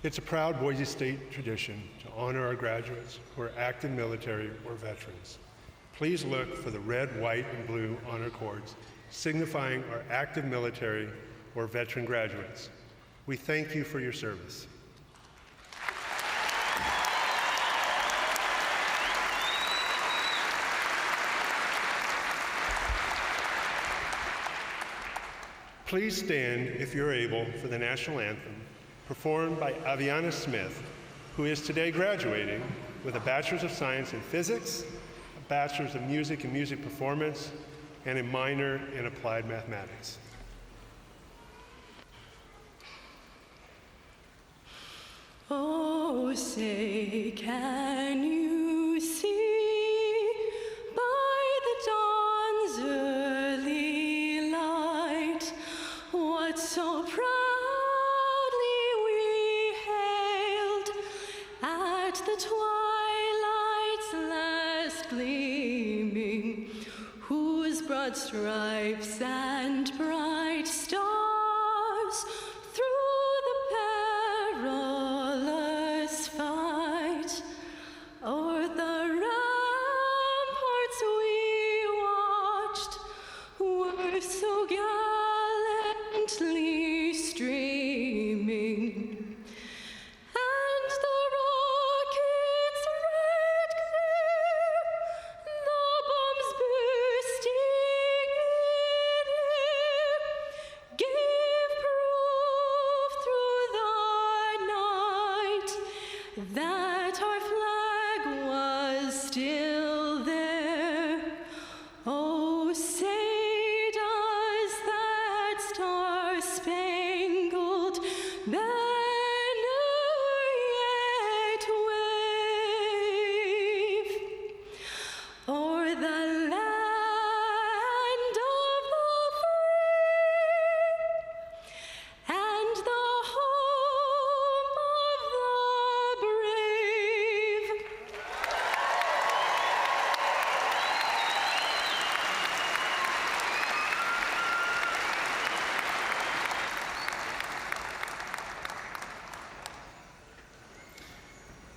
It's a proud Boise State tradition to honor our graduates who are active military or veterans. Please look for the red, white, and blue honor cords signifying our active military or veteran graduates. We thank you for your service. Please stand, if you're able, for the national anthem, performed by Aviana Smith, who is today graduating with a Bachelor's of Science in Physics, a Bachelor's of Music in Music Performance, and a minor in Applied Mathematics. Oh, say, can you see by the dawn's early light what so proudly we hailed at the twilight's last gleaming, whose broad stripes and bright stars through the perilous fight o'er the ramparts we watched were so gallantly streaming, and the rockets' red glare, the bombs bursting in air, gave proof through the night that our flag was still there. Oh, say does that star-spangled banner yet wave o'er the land of the free and the home of the brave?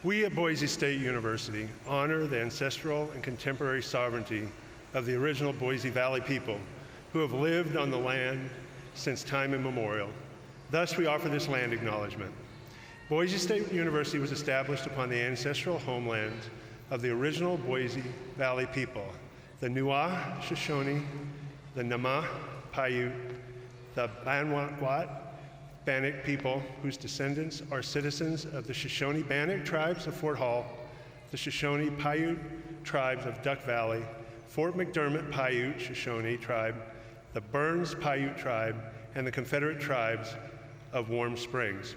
We at Boise State University honor the ancestral and contemporary sovereignty of the original Boise Valley people who have lived on the land since time immemorial. Thus, we offer this land acknowledgement. Boise State University was established upon the ancestral homeland of the original Boise Valley people, the Nuwa Shoshone, the Nama Paiute, the Banwat Bannock people, whose descendants are citizens of the Shoshone Bannock tribes of Fort Hall, the Shoshone Paiute tribes of Duck Valley, Fort McDermott Paiute Shoshone tribe, the Burns Paiute tribe, and the Confederate tribes of Warm Springs.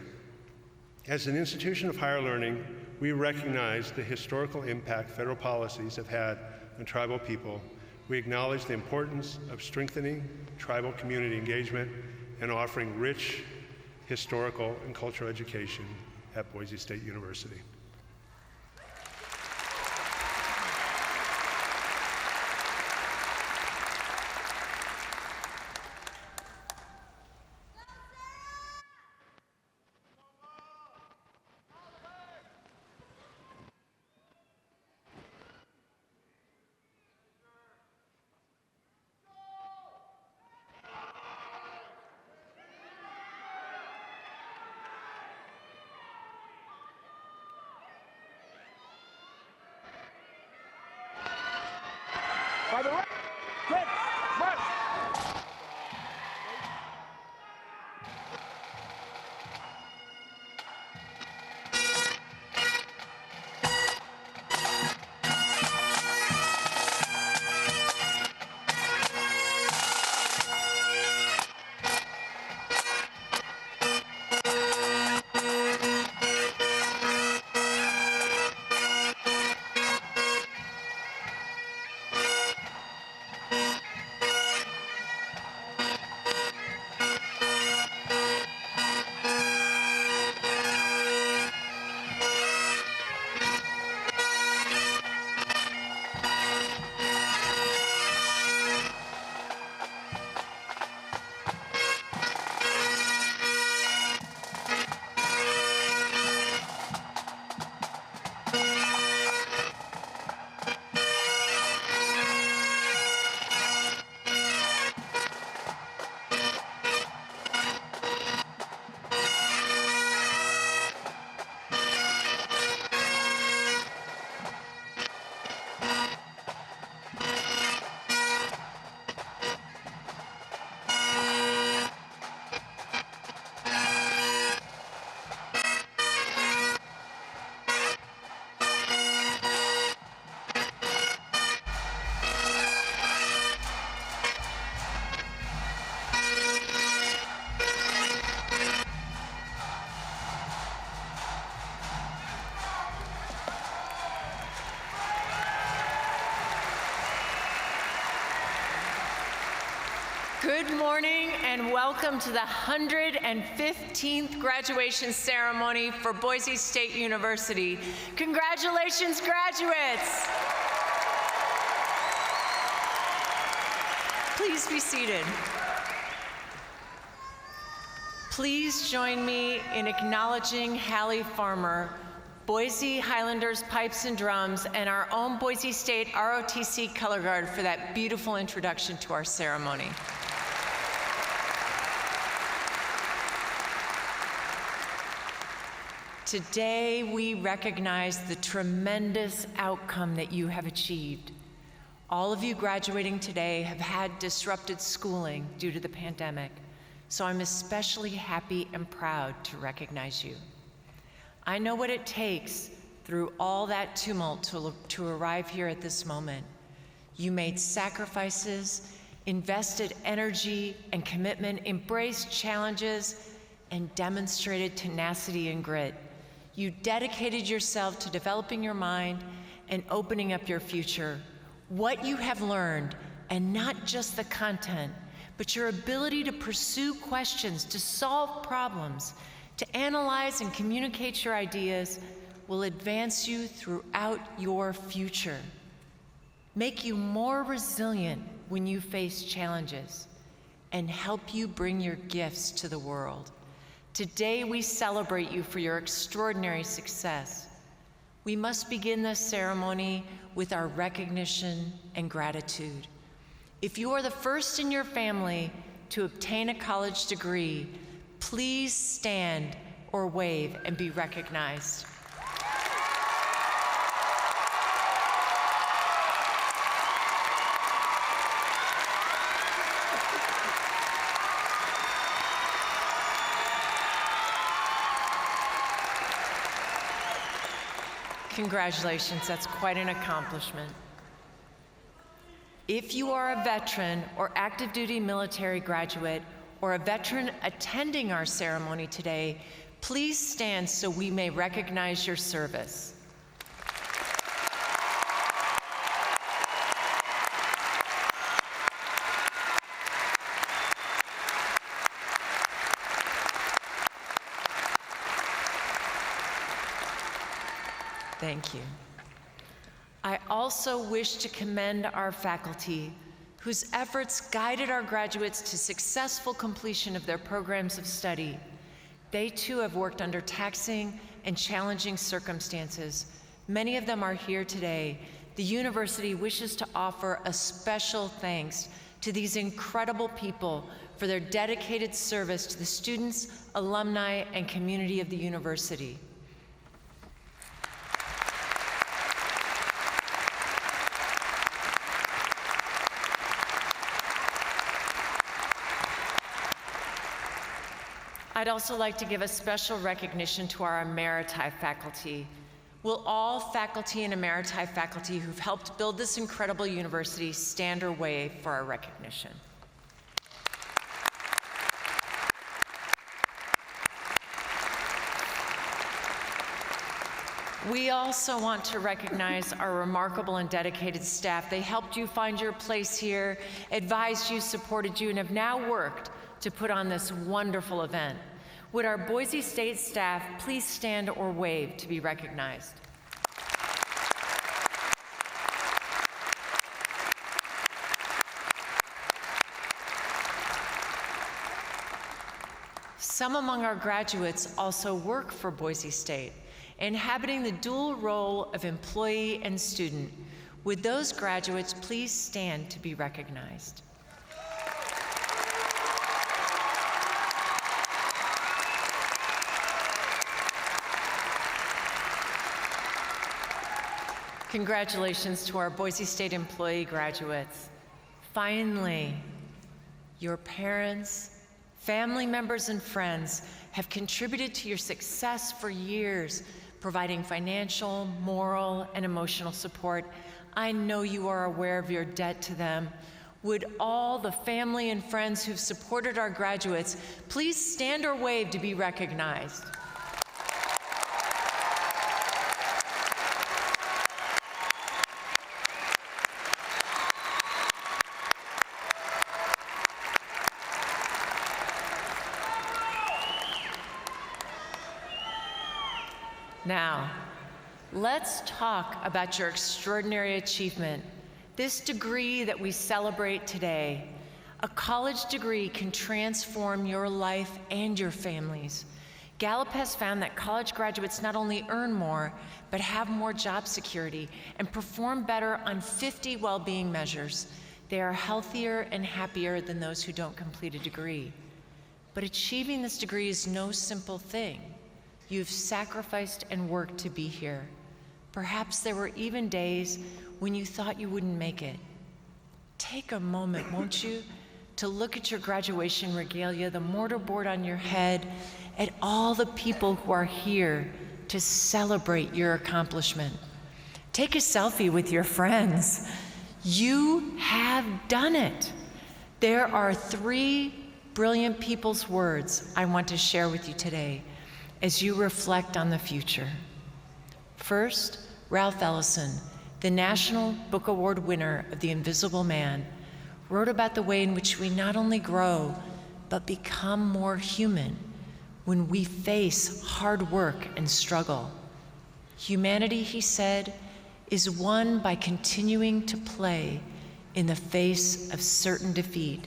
As an institution of higher learning, we recognize the historical impact federal policies have had on tribal people. We acknowledge the importance of strengthening tribal community engagement and offering rich historical and cultural education at Boise State University. By the way, quick, march! Good morning and welcome to the 115th graduation ceremony for Boise State University. Congratulations, graduates! Please be seated. Please join me in acknowledging Hallie Farmer, Boise Highlanders Pipes and Drums, and our own Boise State ROTC Color Guard for that beautiful introduction to our ceremony. Today, we recognize the tremendous outcome that you have achieved. All of you graduating today have had disrupted schooling due to the pandemic, so I'm especially happy and proud to recognize you. I know what it takes through all that tumult to arrive here at this moment. You made sacrifices, invested energy and commitment, embraced challenges, and demonstrated tenacity and grit. You dedicated yourself to developing your mind and opening up your future. What you have learned, and not just the content, but your ability to pursue questions, to solve problems, to analyze and communicate your ideas, will advance you throughout your future, make you more resilient when you face challenges, and help you bring your gifts to the world. Today, we celebrate you for your extraordinary success. We must begin this ceremony with our recognition and gratitude. If you are the first in your family to obtain a college degree, please stand or wave and be recognized. Congratulations, that's quite an accomplishment. If you are a veteran or active duty military graduate or a veteran attending our ceremony today, please stand so we may recognize your service. Thank you. I also wish to commend our faculty, whose efforts guided our graduates to successful completion of their programs of study. They too have worked under taxing and challenging circumstances. Many of them are here today. The university wishes to offer a special thanks to these incredible people for their dedicated service to the students, alumni, and community of the university. I'd also like to give a special recognition to our Emeriti faculty. Will all faculty and Emeriti faculty who've helped build this incredible university stand or wave for our recognition? We also want to recognize our remarkable and dedicated staff. They helped you find your place here, advised you, supported you, and have now worked to put on this wonderful event. Would our Boise State staff please stand or wave to be recognized? Some among our graduates also work for Boise State, inhabiting the dual role of employee and student. Would those graduates please stand to be recognized? Congratulations to our Boise State employee graduates. Finally, your parents, family members, and friends have contributed to your success for years, providing financial, moral, and emotional support. I know you are aware of your debt to them. Would all the family and friends who've supported our graduates please stand or wave to be recognized? Now, let's talk about your extraordinary achievement. This degree that we celebrate today, a college degree can transform your life and your family's. Gallup has found that college graduates not only earn more, but have more job security and perform better on 50 well-being measures. They are healthier and happier than those who don't complete a degree. But achieving this degree is no simple thing. You've sacrificed and worked to be here. Perhaps there were even days when you thought you wouldn't make it. Take a moment, won't you, to look at your graduation regalia, the mortarboard on your head, at all the people who are here to celebrate your accomplishment. Take a selfie with your friends. You have done it. There are 3 brilliant people's words I want to share with you today as you reflect on the future. First, Ralph Ellison, the National Book Award winner of The Invisible Man, wrote about the way in which we not only grow, but become more human when we face hard work and struggle. Humanity, he said, is won by continuing to play in the face of certain defeat.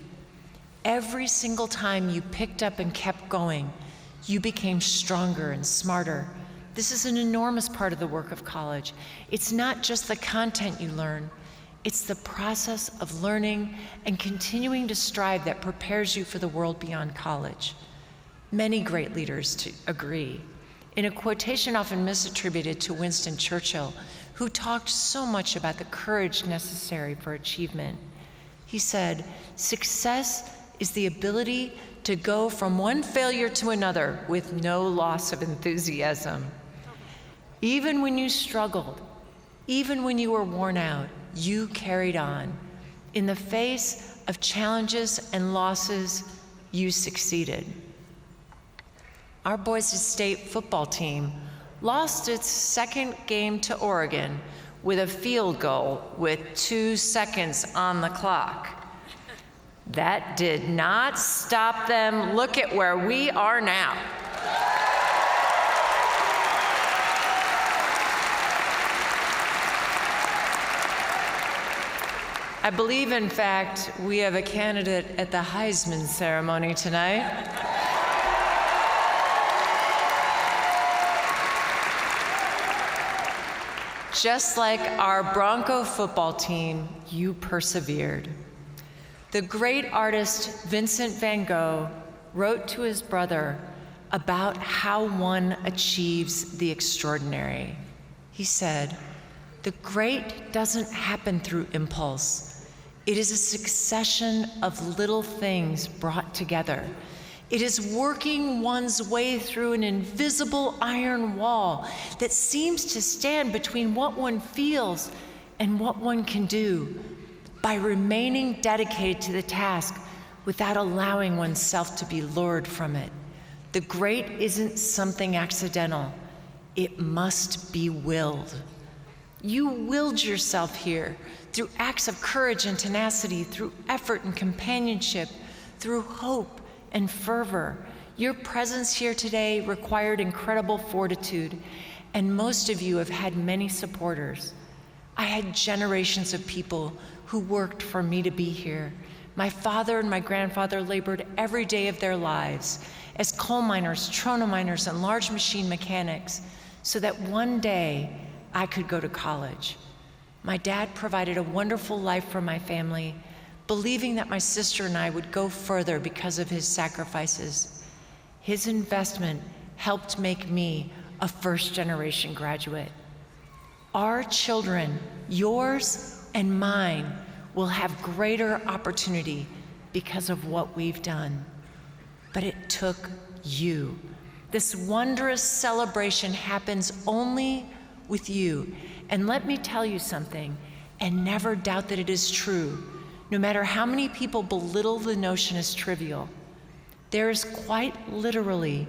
Every single time you picked up and kept going, you became stronger and smarter. This is an enormous part of the work of college. It's not just the content you learn, it's the process of learning and continuing to strive that prepares you for the world beyond college. Many great leaders agree. In a quotation often misattributed to Winston Churchill, who talked so much about the courage necessary for achievement, he said, "Success is the ability to go from one failure to another with no loss of enthusiasm." Even when you struggled, even when you were worn out, you carried on. In the face of challenges and losses, you succeeded. Our Boise State football team lost its second game to Oregon with a field goal with 2 seconds on the clock. That did not stop them. Look at where we are now. I believe, in fact, we have a candidate at the Heisman ceremony tonight. Just like our Bronco football team, you persevered. The great artist Vincent van Gogh wrote to his brother about how one achieves the extraordinary. He said, "The great doesn't happen through impulse. It is a succession of little things brought together. It is working one's way through an invisible iron wall that seems to stand between what one feels and what one can do, by remaining dedicated to the task without allowing oneself to be lured from it. The great isn't something accidental. It must be willed." You willed yourself here through acts of courage and tenacity, through effort and companionship, through hope and fervor. Your presence here today required incredible fortitude, and most of you have had many supporters. I had generations of people who worked for me to be here. My father and my grandfather labored every day of their lives as coal miners, trono miners, and large machine mechanics, so that one day I could go to college. My dad provided a wonderful life for my family, believing that my sister and I would go further because of his sacrifices. His investment helped make me a first-generation graduate. Our children, yours and mine, will have greater opportunity because of what we've done. But it took you. This wondrous celebration happens only with you. And let me tell you something, and never doubt that it is true, no matter how many people belittle the notion as trivial. There is quite literally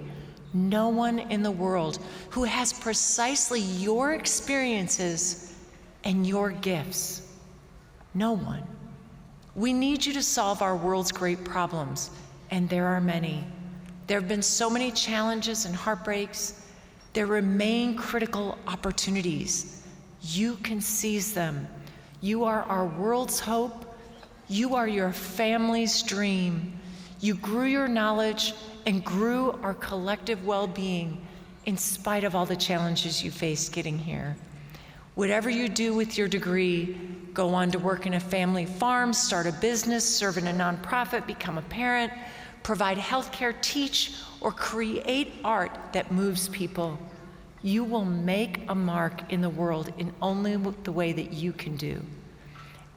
no one in the world who has precisely your experiences and your gifts. No one. We need you to solve our world's great problems, and there are many. There have been so many challenges and heartbreaks, There remain critical opportunities. You can seize them. You are our world's hope. You are your family's dream. You grew your knowledge and grew our collective well-being in spite of all the challenges you faced getting here. Whatever you do with your degree, go on to work in a family farm, start a business, serve in a nonprofit, become a parent, provide healthcare, teach, or create art that moves people. You will make a mark in the world in only the way that you can do.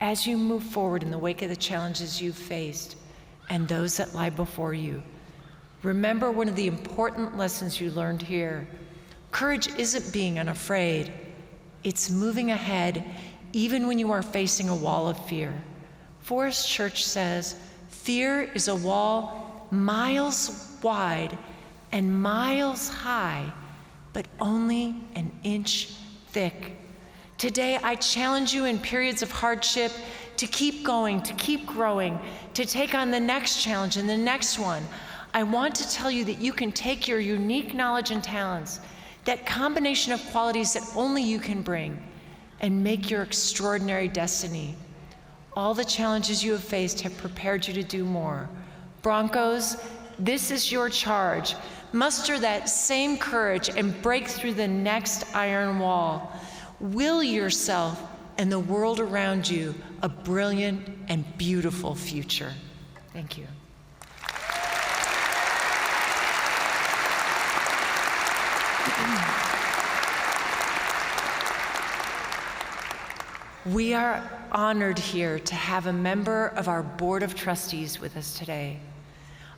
As you move forward in the wake of the challenges you've faced and those that lie before you, remember one of the important lessons you learned here. Courage isn't being unafraid. It's moving ahead even when you are facing a wall of fear. Forrest Church says, fear is a wall miles wide and miles high, but only an inch thick. Today, I challenge you in periods of hardship to keep going, to keep growing, to take on the next challenge and the next one. I want to tell you that you can take your unique knowledge and talents, that combination of qualities that only you can bring, and make your extraordinary destiny. All the challenges you have faced have prepared you to do more. Broncos, this is your charge. Muster that same courage and break through the next iron wall. Will yourself and the world around you a brilliant and beautiful future. Thank you. We are honored here to have a member of our Board of Trustees with us today.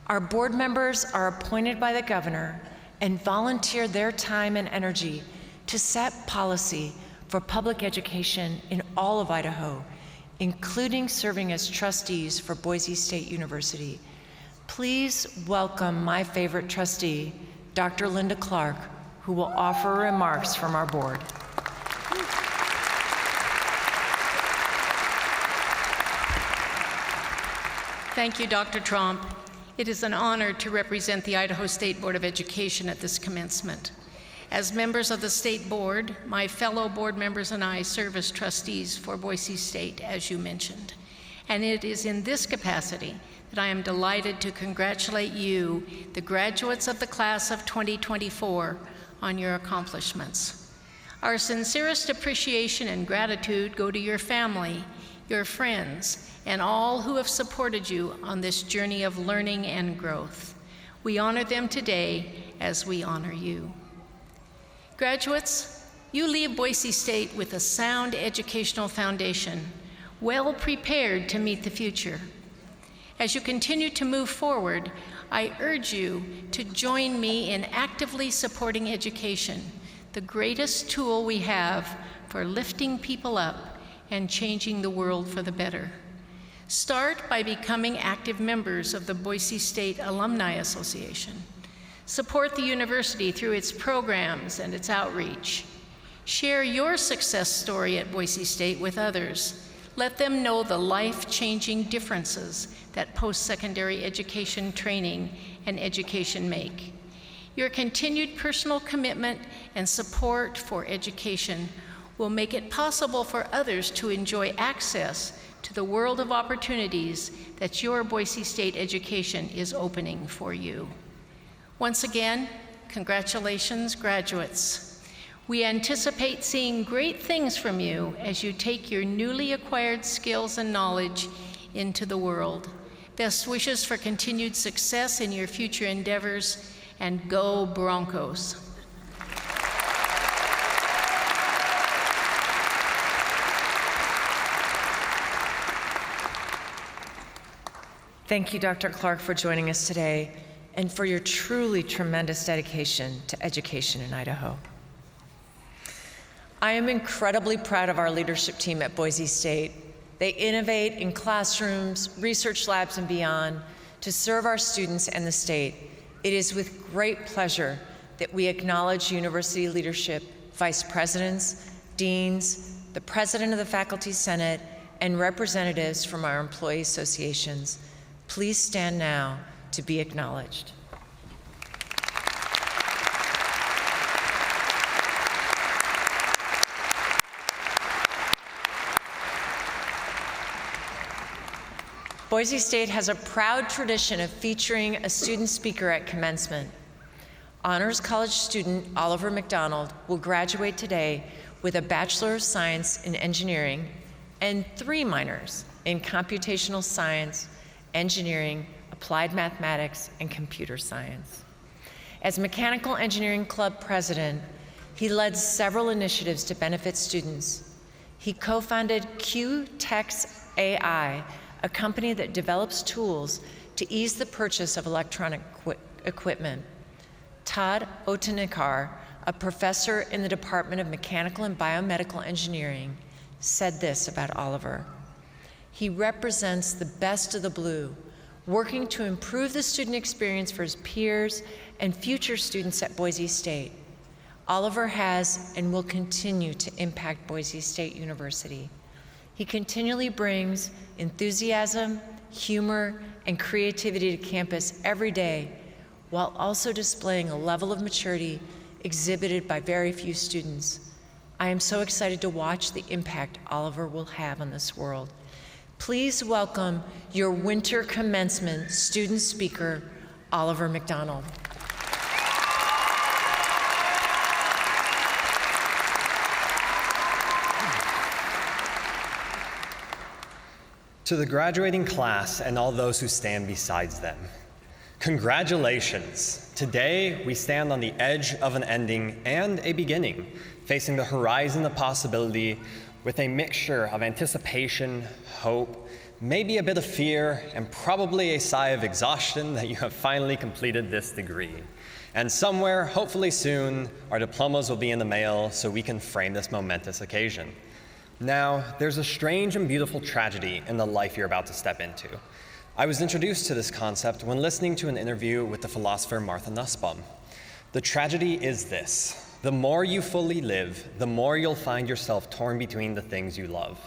Our board members are appointed by the governor and volunteer their time and energy to set policy for public education in all of Idaho, including serving as trustees for Boise State University. Please welcome my favorite trustee, Dr. Linda Clark, who will offer remarks from our board. Thank you, Dr. Tromp. It is an honor to represent the Idaho State Board of Education at this commencement. As members of the State Board, my fellow board members and I serve as trustees for Boise State, as you mentioned. And it is in this capacity that I am delighted to congratulate you, the graduates of the class of 2024, on your accomplishments. Our sincerest appreciation and gratitude go to your family, your friends, and all who have supported you on this journey of learning and growth. We honor them today as we honor you. Graduates, you leave Boise State with a sound educational foundation, well prepared to meet the future. As you continue to move forward, I urge you to join me in actively supporting education, the greatest tool we have for lifting people up and changing the world for the better. Start by becoming active members of the Boise State Alumni Association. Support the university through its programs and its outreach. Share your success story at Boise State with others. Let them know the life-changing differences that post-secondary education training and education make. Your continued personal commitment and support for education will make it possible for others to enjoy access to the world of opportunities that your Boise State education is opening for you. Once again, congratulations, graduates. We anticipate seeing great things from you as you take your newly acquired skills and knowledge into the world. Best wishes for continued success in your future endeavors, and go Broncos. Thank you, Dr. Clark, for joining us today and for your truly tremendous dedication to education in Idaho. I am incredibly proud of our leadership team at Boise State. They innovate in classrooms, research labs, and beyond to serve our students and the state. It is with great pleasure that we acknowledge university leadership, vice presidents, deans, the president of the Faculty Senate, and representatives from our employee associations. Please stand now to be acknowledged. Boise State has a proud tradition of featuring a student speaker at commencement. Honors College student Oliver McDonald will graduate today with a Bachelor of Science in Engineering and 3 minors in Computational Science, Engineering, Applied Mathematics, and Computer Science. As Mechanical Engineering Club president, he led several initiatives to benefit students. He co-founded QTex AI, a company that develops tools to ease the purchase of electronic equipment. Todd Otenikar, a professor in the Department of Mechanical and Biomedical Engineering, said this about Oliver: "He represents the best of the blue, working to improve the student experience for his peers and future students at Boise State. Oliver has and will continue to impact Boise State University. He continually brings enthusiasm, humor, and creativity to campus every day, while also displaying a level of maturity exhibited by very few students. I am so excited to watch the impact Oliver will have on this world. Please welcome your winter commencement student speaker, Oliver McDonald." To the graduating class and all those who stand besides them, congratulations. Today, we stand on the edge of an ending and a beginning, facing the horizon of possibility with a mixture of anticipation, hope, maybe a bit of fear, and probably a sigh of exhaustion that you have finally completed this degree. And somewhere, hopefully soon, our diplomas will be in the mail so we can frame this momentous occasion. Now, there's a strange and beautiful tragedy in the life you're about to step into. I was introduced to this concept when listening to an interview with the philosopher Martha Nussbaum. The tragedy is this: the more you fully live, the more you'll find yourself torn between the things you love.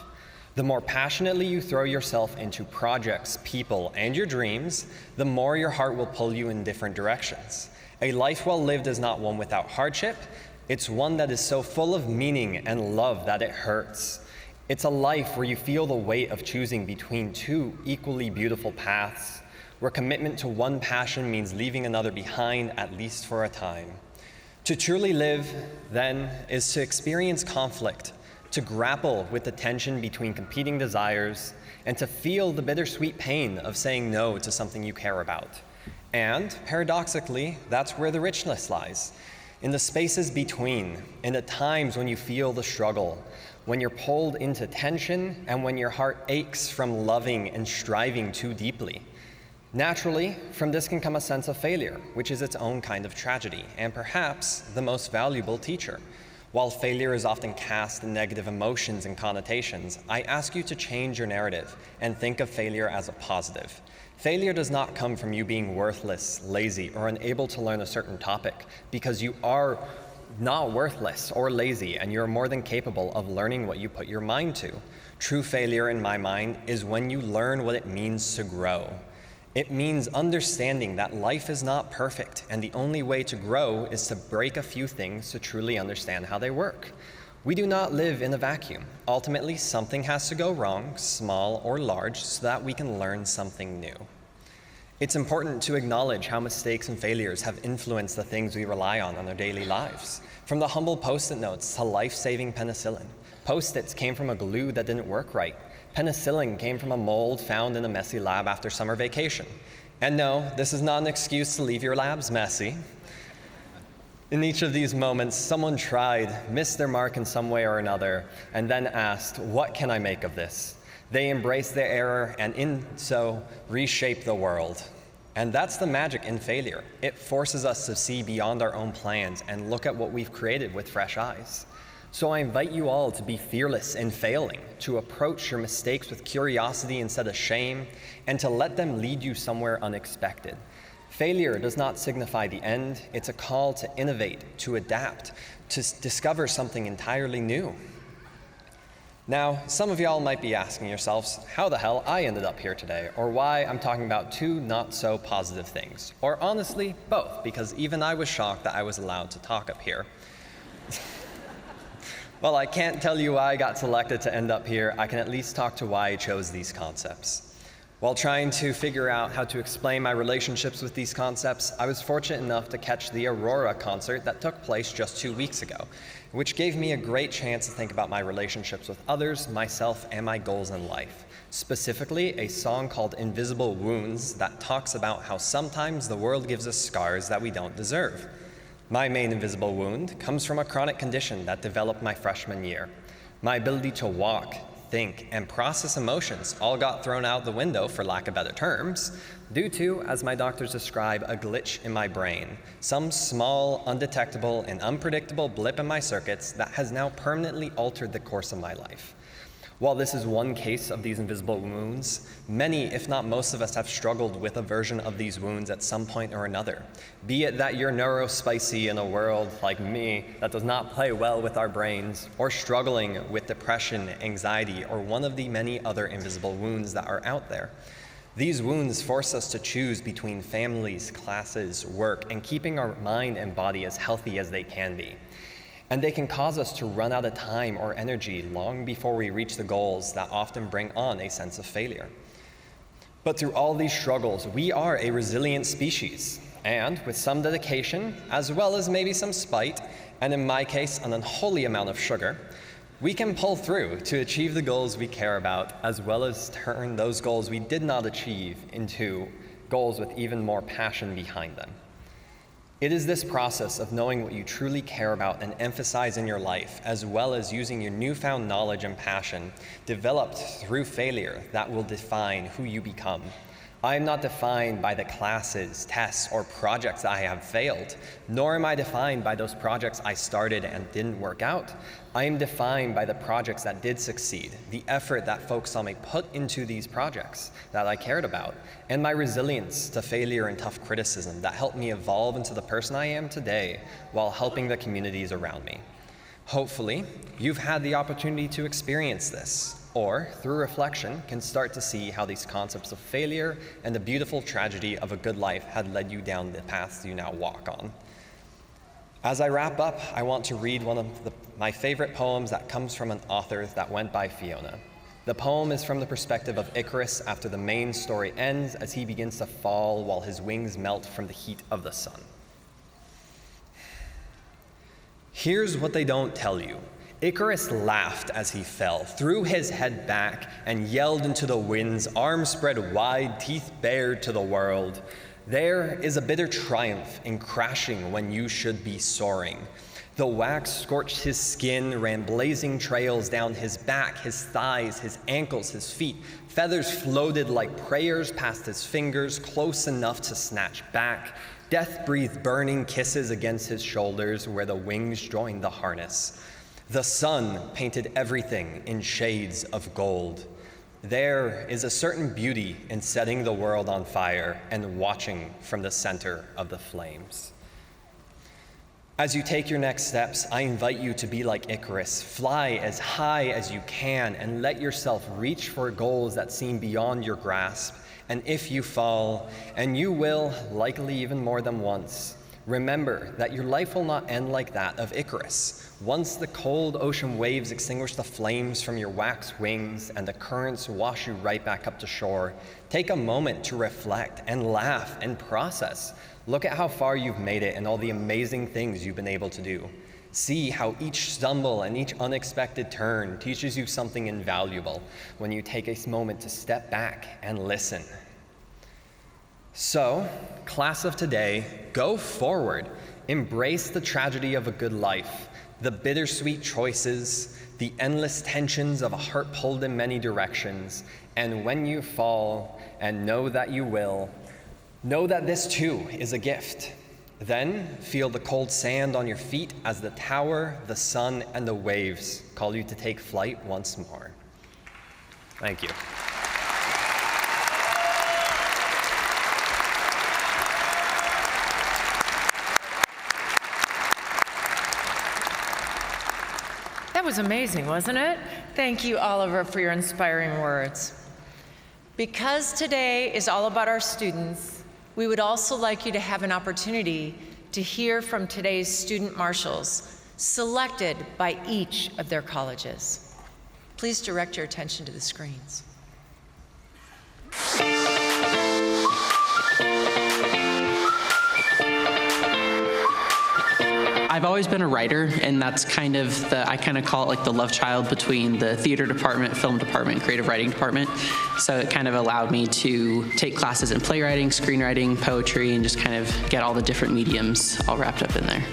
The more passionately you throw yourself into projects, people, and your dreams, the more your heart will pull you in different directions. A life well lived is not one without hardship. It's one that is so full of meaning and love that it hurts. It's a life where you feel the weight of choosing between 2 equally beautiful paths, where commitment to one passion means leaving another behind, at least for a time. To truly live, then, is to experience conflict, to grapple with the tension between competing desires, and to feel the bittersweet pain of saying no to something you care about. And, paradoxically, that's where the richness lies. In the spaces between, in the times when you feel the struggle, when you're pulled into tension, and when your heart aches from loving and striving too deeply. Naturally, from this can come a sense of failure, which is its own kind of tragedy, and perhaps the most valuable teacher. While failure is often cast in negative emotions and connotations, I ask you to change your narrative and think of failure as a positive. Failure does not come from you being worthless, lazy, or unable to learn a certain topic, because you are not worthless or lazy, and you're more than capable of learning what you put your mind to. True failure, in my mind, is when you learn what it means to grow. It means understanding that life is not perfect, and the only way to grow is to break a few things to truly understand how they work. We do not live in a vacuum. Ultimately, something has to go wrong, small or large, so that we can learn something new. It's important to acknowledge how mistakes and failures have influenced the things we rely on in our daily lives. From the humble Post-it notes to life-saving penicillin. Post-its came from a glue that didn't work right. Penicillin came from a mold found in a messy lab after summer vacation. And no, this is not an excuse to leave your labs messy. In each of these moments, someone tried, missed their mark in some way or another, and then asked, "What can I make of this?" They embraced their error and in so reshaped the world. And that's the magic in failure. It forces us to see beyond our own plans and look at what we've created with fresh eyes. So I invite you all to be fearless in failing, to approach your mistakes with curiosity instead of shame, and to let them lead you somewhere unexpected. Failure does not signify the end. It's a call to innovate, to adapt, to discover something entirely new. Now, some of y'all might be asking yourselves how the hell I ended up here today, or why I'm talking about 2 not so positive things, or honestly, both, because even I was shocked that I was allowed to talk up here. Well, I can't tell you why I got selected to end up here. I can at least talk to why I chose these concepts. While trying to figure out how to explain my relationships with these concepts, I was fortunate enough to catch the Aurora concert that took place just 2 weeks ago, which gave me a great chance to think about my relationships with others, myself, and my goals in life. Specifically, a song called Invisible Wounds that talks about how sometimes the world gives us scars that we don't deserve. My main invisible wound comes from a chronic condition that developed my freshman year. My ability to walk, think, and process emotions all got thrown out the window, for lack of better terms, due to, as my doctors describe, a glitch in my brain, some small, undetectable, and unpredictable blip in my circuits that has now permanently altered the course of my life. While this is one case of these invisible wounds, many, if not most of us, have struggled with a version of these wounds at some point or another. Be it that you're neurospicy in a world like me that does not play well with our brains, or struggling with depression, anxiety, or one of the many other invisible wounds that are out there. These wounds force us to choose between families, classes, work, and keeping our mind and body as healthy as they can be. And they can cause us to run out of time or energy long before we reach the goals that often bring on a sense of failure. But through all these struggles, we are a resilient species. And with some dedication, as well as maybe some spite, and in my case, an unholy amount of sugar, we can pull through to achieve the goals we care about, as well as turn those goals we did not achieve into goals with even more passion behind them. It is this process of knowing what you truly care about and emphasize in your life, as well as using your newfound knowledge and passion developed through failure, that will define who you become. I am not defined by the classes, tests, or projects I have failed, nor am I defined by those projects I started and didn't work out. I am defined by the projects that did succeed, the effort that folks saw me put into these projects that I cared about, and my resilience to failure and tough criticism that helped me evolve into the person I am today while helping the communities around me. Hopefully, you've had the opportunity to experience this, or through reflection can start to see how these concepts of failure and the beautiful tragedy of a good life had led you down the paths you now walk on. As I wrap up, I want to read one of my favorite poems that comes from an author that went by Fiona. The poem is from the perspective of Icarus after the main story ends, as he begins to fall while his wings melt from the heat of the sun. Here's what they don't tell you. Icarus laughed as he fell, threw his head back, and yelled into the winds, arms spread wide, teeth bared to the world. There is a bitter triumph in crashing when you should be soaring. The wax scorched his skin, ran blazing trails down his back, his thighs, his ankles, his feet. Feathers floated like prayers past his fingers, close enough to snatch back. Death breathed burning kisses against his shoulders where the wings joined the harness. The sun painted everything in shades of gold. There is a certain beauty in setting the world on fire and watching from the center of the flames. As you take your next steps, I invite you to be like Icarus. Fly as high as you can and let yourself reach for goals that seem beyond your grasp. And if you fall, and you will, likely even more than once, remember that your life will not end like that of Icarus. Once the cold ocean waves extinguish the flames from your wax wings and the currents wash you right back up to shore, take a moment to reflect and laugh and process. Look at how far you've made it and all the amazing things you've been able to do. See how each stumble and each unexpected turn teaches you something invaluable when you take a moment to step back and listen. So, class of today, go forward. Embrace the tragedy of a good life, the bittersweet choices, the endless tensions of a heart pulled in many directions, and when you fall, and know that you will, know that this too is a gift. Then feel the cold sand on your feet as the tower, the sun, and the waves call you to take flight once more. Thank you. That was amazing, wasn't it? Thank you, Oliver, for your inspiring words. Because today is all about our students, we would also like you to have an opportunity to hear from today's student marshals, selected by each of their colleges. Please direct your attention to the screens. I've always been a writer, and that's kind of I kind of call it like the love child between the theater department, film department, and creative writing department. So it kind of allowed me to take classes in playwriting, screenwriting, poetry, and just kind of get all the different mediums all wrapped up in there.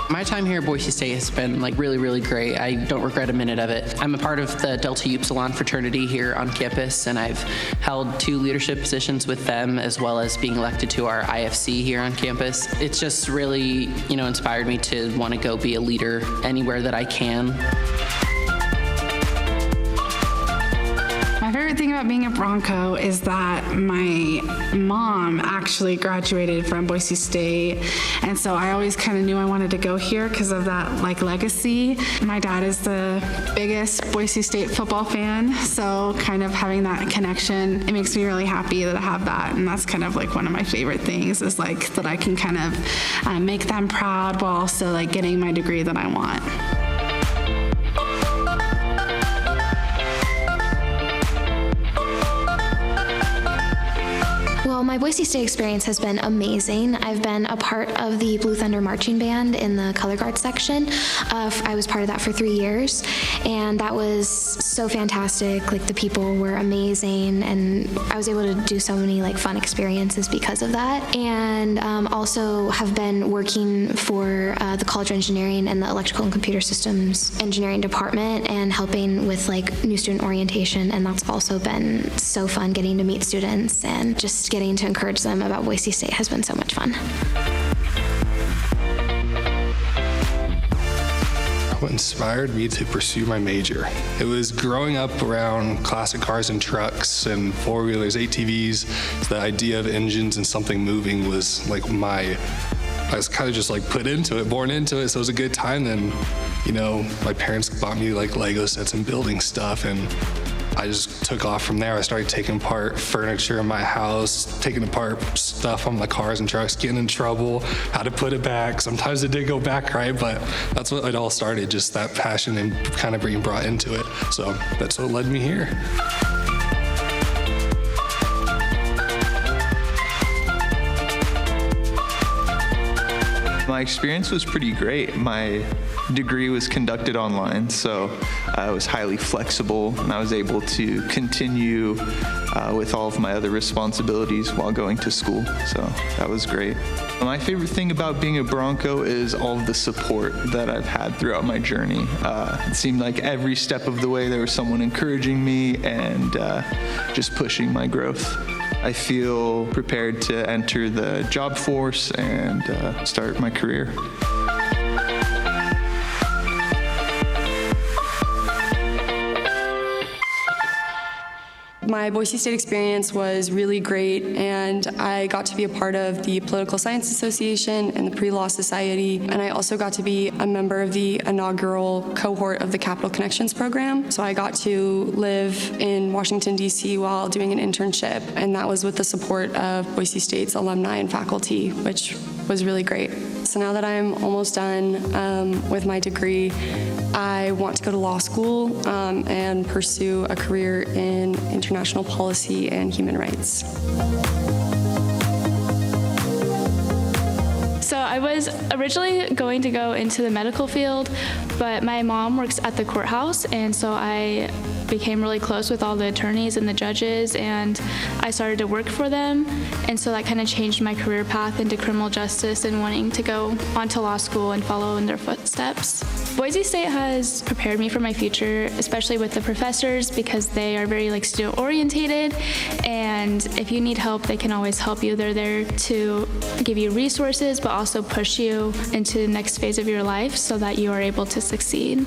My time here at Boise State has been really, really great. I don't regret a minute of it. I'm a part of the Delta Upsilon fraternity here on campus, and I've held 2 leadership positions with them, as well as being elected to our IFC here on campus. It's just really, inspired me to want to go be a leader anywhere that I can. My favorite thing about being a Bronco is that my mom actually graduated from Boise State, and so I always kind of knew I wanted to go here because of that legacy. My dad is the biggest Boise State football fan, so kind of having that connection, it makes me really happy that I have that, and that's kind of one of my favorite things is that I can kind of make them proud while also getting my degree that I want. Well, my Boise State experience has been amazing. I've been a part of the Blue Thunder Marching Band in the color guard section. I was part of that for 3 years, and that was so fantastic. The people were amazing, and I was able to do so many fun experiences because of that. And also have been working for the College of Engineering and the Electrical and Computer Systems Engineering Department and helping with new student orientation, and that's also been so fun getting to meet students and just getting to encourage them about Boise State has been so much fun. What inspired me to pursue my major? It was growing up around classic cars and trucks and four-wheelers, ATVs. The idea of engines and something moving was I was kind of just put into it, born into it, so it was a good time. Then, my parents bought me Lego sets and building stuff, and I just took off from there. I started taking apart furniture in my house, taking apart stuff on the cars and trucks, getting in trouble, how to put it back. Sometimes it did go back right, but that's what it all started, just that passion and kind of being brought into it. So that's what led me here. My experience was pretty great. My degree was conducted online, so I was highly flexible, and I was able to continue with all of my other responsibilities while going to school, so that was great. My favorite thing about being a Bronco is all of the support that I've had throughout my journey. It seemed like every step of the way there was someone encouraging me and just pushing my growth. I feel prepared to enter the job force and start my career. My Boise State experience was really great, and I got to be a part of the Political Science Association and the Pre-Law Society, and I also got to be a member of the inaugural cohort of the Capital Connections program. So I got to live in Washington, D.C. while doing an internship, and that was with the support of Boise State's alumni and faculty, which was really great. So now that I'm almost done with my degree, I want to go to law school and pursue a career in international policy and human rights. So I was originally going to go into the medical field, but my mom works at the courthouse, and so I became really close with all the attorneys and the judges, and I started to work for them, and so that kind of changed my career path into criminal justice and wanting to go on to law school and follow in their footsteps. Boise State has prepared me for my future, especially with the professors, because they are very student orientated, and if you need help, they can always help you. They're there to give you resources, but also push you into the next phase of your life so that you are able to succeed.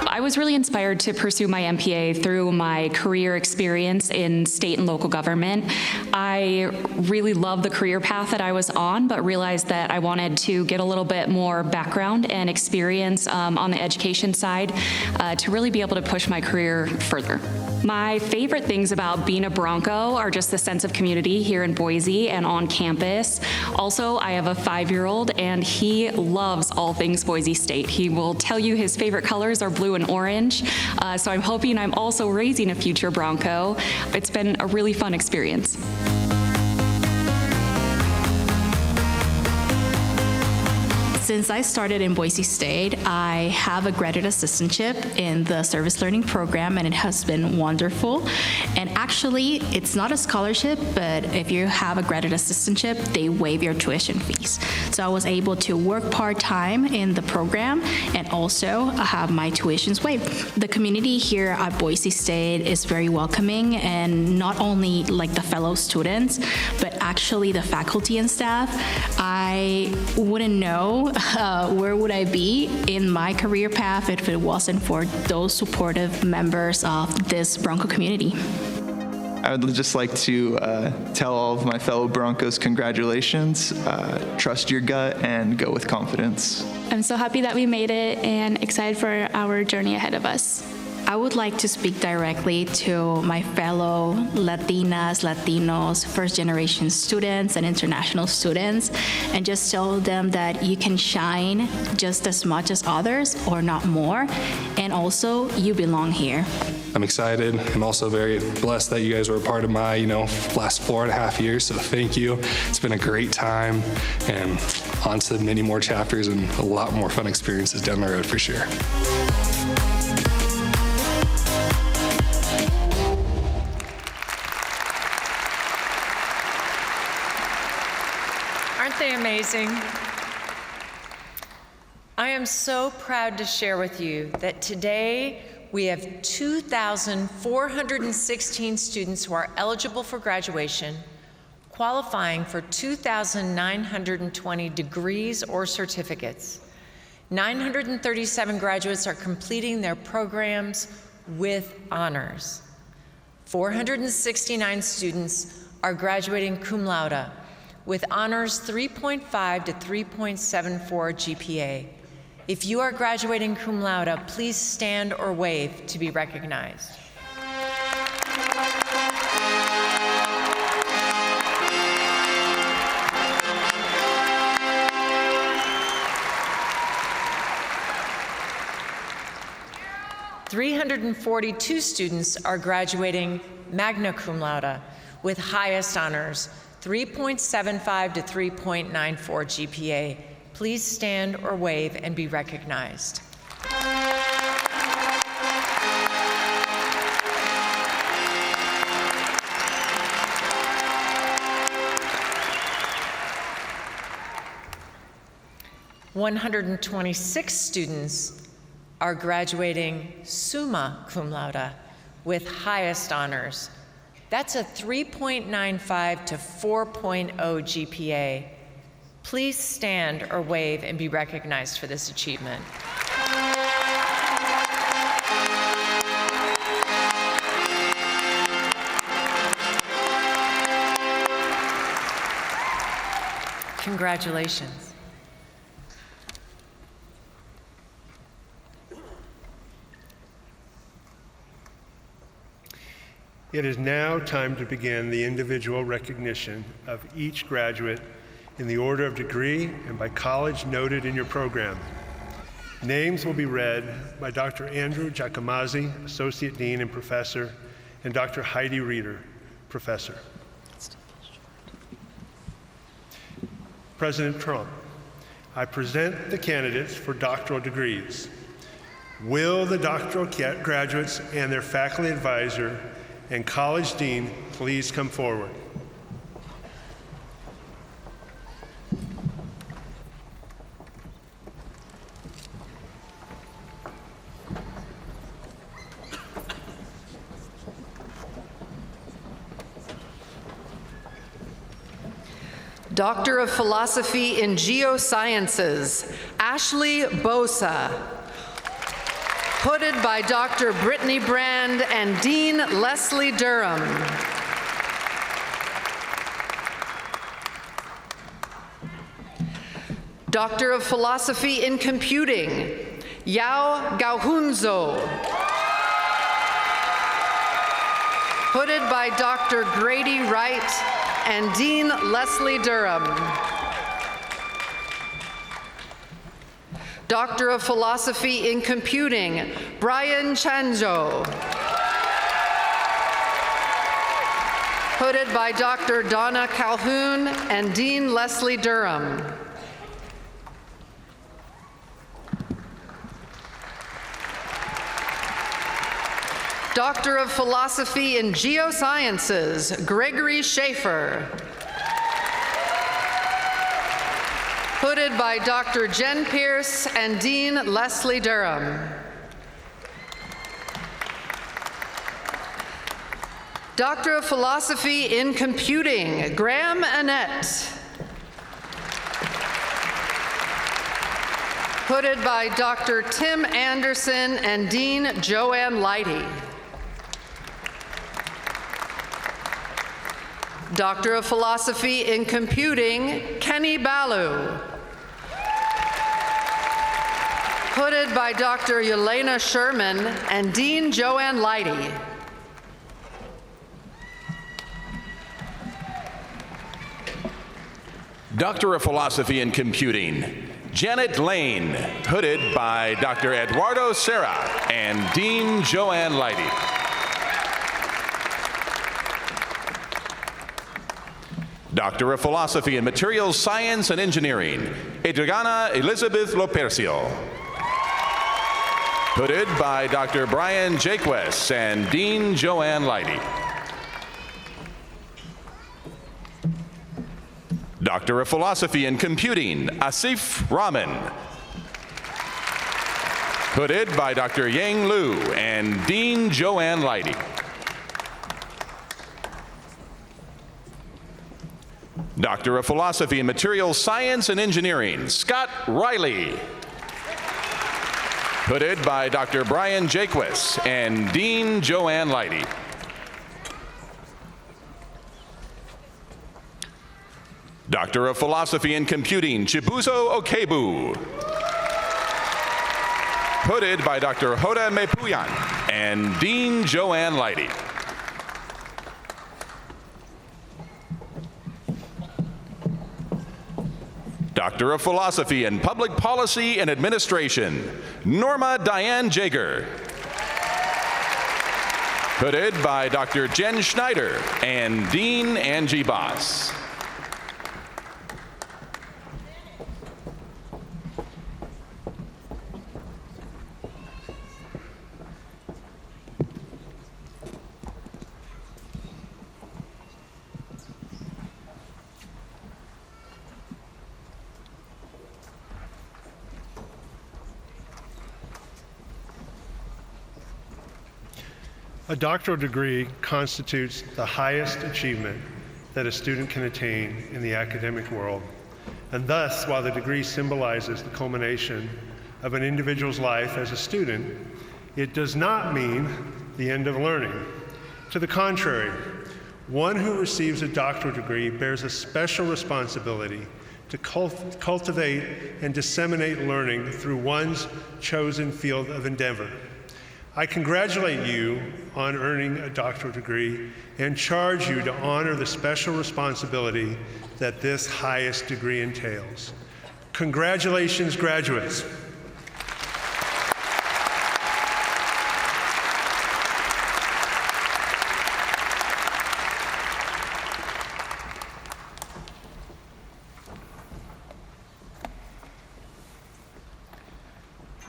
I was was really inspired to pursue my MPA through my career experience in state and local government. I really loved the career path that I was on, but realized that I wanted to get a little bit more background and experience on the education side to really be able to push my career further. My favorite things about being a Bronco are just the sense of community here in Boise and on campus. Also, I have a 5-year-old and he loves all things Boise State. He will tell you his favorite colors are blue and orange. So I'm hoping I'm also raising a future Bronco. It's been a really fun experience. Since I started in Boise State, I have a graduate assistantship in the service learning program, and it has been wonderful. And actually, it's not a scholarship, but if you have a graduate assistantship, they waive your tuition fees. So I was able to work part-time in the program and also have my tuitions waived. The community here at Boise State is very welcoming, and not only like the fellow students, but actually the faculty and staff. I wouldn't know where would I be in my career path if it wasn't for those supportive members of this Bronco community. I would just like to tell all of my fellow Broncos congratulations, trust your gut, and go with confidence. I'm so happy that we made it and excited for our journey ahead of us. I would like to speak directly to my fellow Latinas, Latinos, first-generation students, and international students, and just tell them that you can shine just as much as others, or not more, and also you belong here. I'm excited. I'm also very blessed that you guys were a part of my, last 4.5 years, so thank you. It's been a great time, and on to many more chapters and a lot more fun experiences down the road for sure. Aren't they amazing? I am so proud to share with you that today we have 2,416 students who are eligible for graduation, qualifying for 2,920 degrees or certificates. 937 graduates are completing their programs with honors. 469 students are graduating cum laude, with honors 3.5 to 3.74 GPA. If you are graduating cum laude, please stand or wave to be recognized. .342 students are graduating magna cum laude with highest honors, 3.75 to 3.94 GPA. Please stand or wave and be recognized. .126 students are graduating summa cum laude with highest honors. That's a 3.95 to 4.0 GPA. Please stand or wave and be recognized for this achievement. Congratulations. It is now time to begin the individual recognition of each graduate in the order of degree and by college noted in your program. Names will be read by Dr. Andrew Giacomazzi, Associate Dean and Professor, and Dr. Heidi Reeder, Professor. President Trump, I present the candidates for doctoral degrees. Will the doctoral graduates and their faculty advisor and college dean please come forward? Doctor of Philosophy in Geosciences, Ashley Bosa. hooded by Dr. Brittany Brand and Dean Leslie Durham. Doctor of Philosophy in Computing, Yao Gauhunzo. Hooded by Dr. Grady Wright and Dean Leslie Durham. Doctor of Philosophy in Computing, Brian Chanjo. Hooded by Dr. Donna Calhoun and Dean Leslie Durham. Doctor of Philosophy in Geosciences, Gregory Schaefer. Hooded by Dr. Jen Pierce and Dean Leslie Durham. Doctor of Philosophy in Computing, Graham Annette. Hooded by Dr. Tim Anderson and Dean Joanne Leidy. Doctor of Philosophy in Computing, Kenny Balu. Hooded by Dr. Yelena Sherman and Dean Joanne Leidy. Doctor of Philosophy in Computing, Janet Lane, hooded by Dr. Eduardo Serra and Dean Joanne Leidy. Doctor of Philosophy in Materials Science and Engineering, Adriana Elizabeth Lopercio. Hooded by Dr. Brian Jaques and Dean Joanne Leidy. Doctor of Philosophy in Computing, Asif Rahman. Hooded by Dr. Yang Liu and Dean Joanne Leidy. Doctor of Philosophy in Materials Science and Engineering, Scott Riley. Hooded by Dr. Brian Jaques and Dean Joanne Leidy. Doctor of Philosophy in Computing, Chibuzo Okebu. Hooded by Dr. Hoda Mepuyan and Dean Joanne Leidy. Doctor of Philosophy in Public Policy and Administration, Norma Diane Jager. Hooded by Dr. Jen Schneider and Dean Angie Boss. A doctoral degree constitutes the highest achievement that a student can attain in the academic world. And thus, while the degree symbolizes the culmination of an individual's life as a student, it does not mean the end of learning. To the contrary, one who receives a doctoral degree bears a special responsibility to cultivate and disseminate learning through one's chosen field of endeavor. I congratulate you on earning a doctoral degree and charge you to honor the special responsibility that this highest degree entails. Congratulations, graduates.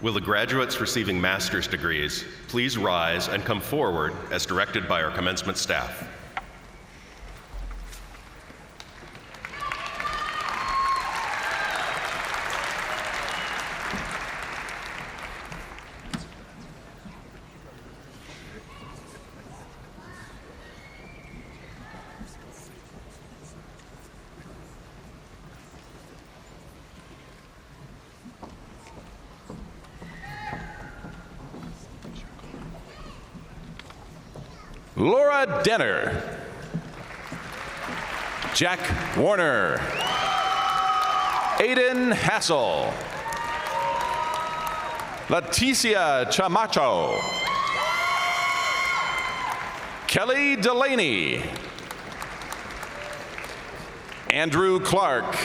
Will the graduates receiving master's degrees please rise and come forward as directed by our commencement staff? Laura Denner. Jack Warner. Aiden Hassel. Leticia Chamacho. Kelly Delaney. Andrew Clark.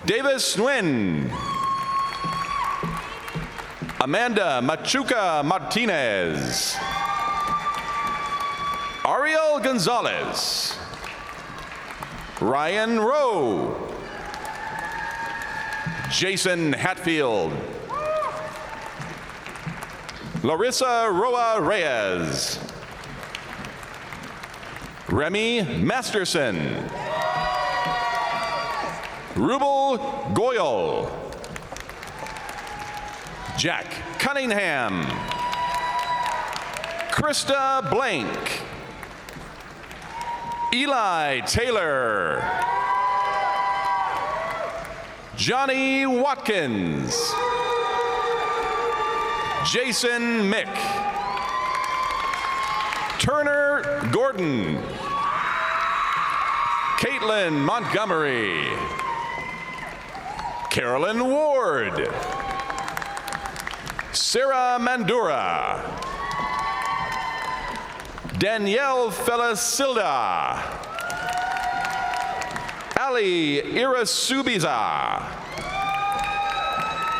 Davis Nguyen. Amanda Machuca Martinez. Ariel Gonzalez. Ryan Rowe. Jason Hatfield. Larissa Roa Reyes. Remy Masterson. Rubel Goyal. Jack Cunningham. Krista Blank. Eli Taylor. Johnny Watkins. Jason Mick. Turner Gordon. Caitlin Montgomery. Carolyn Ward. Sarah Mandura. Danielle Felisilda. Ali Irasubiza.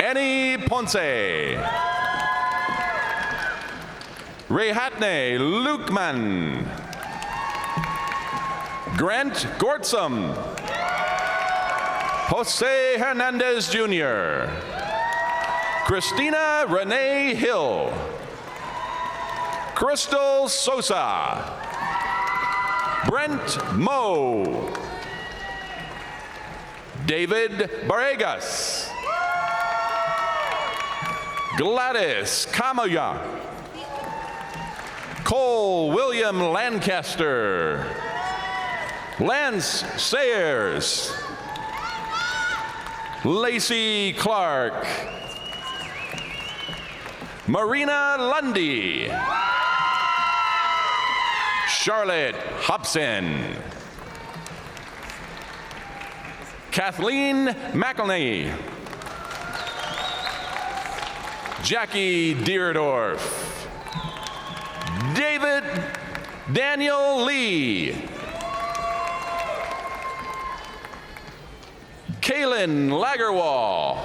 Annie Ponce. Rehatne Lukman. Grant Gortsum. Jose Hernandez Jr. Christina Renee Hill. Crystal Sosa. Brent Moe. David Barregas. Gladys Kamaya. Cole William Lancaster. Lance Sayers. Lacey Clark. Marina Lundy. Charlotte Hobson. Kathleen McElney. Jackie Deerdorf. David Daniel Lee. Kaylin Lagerwall.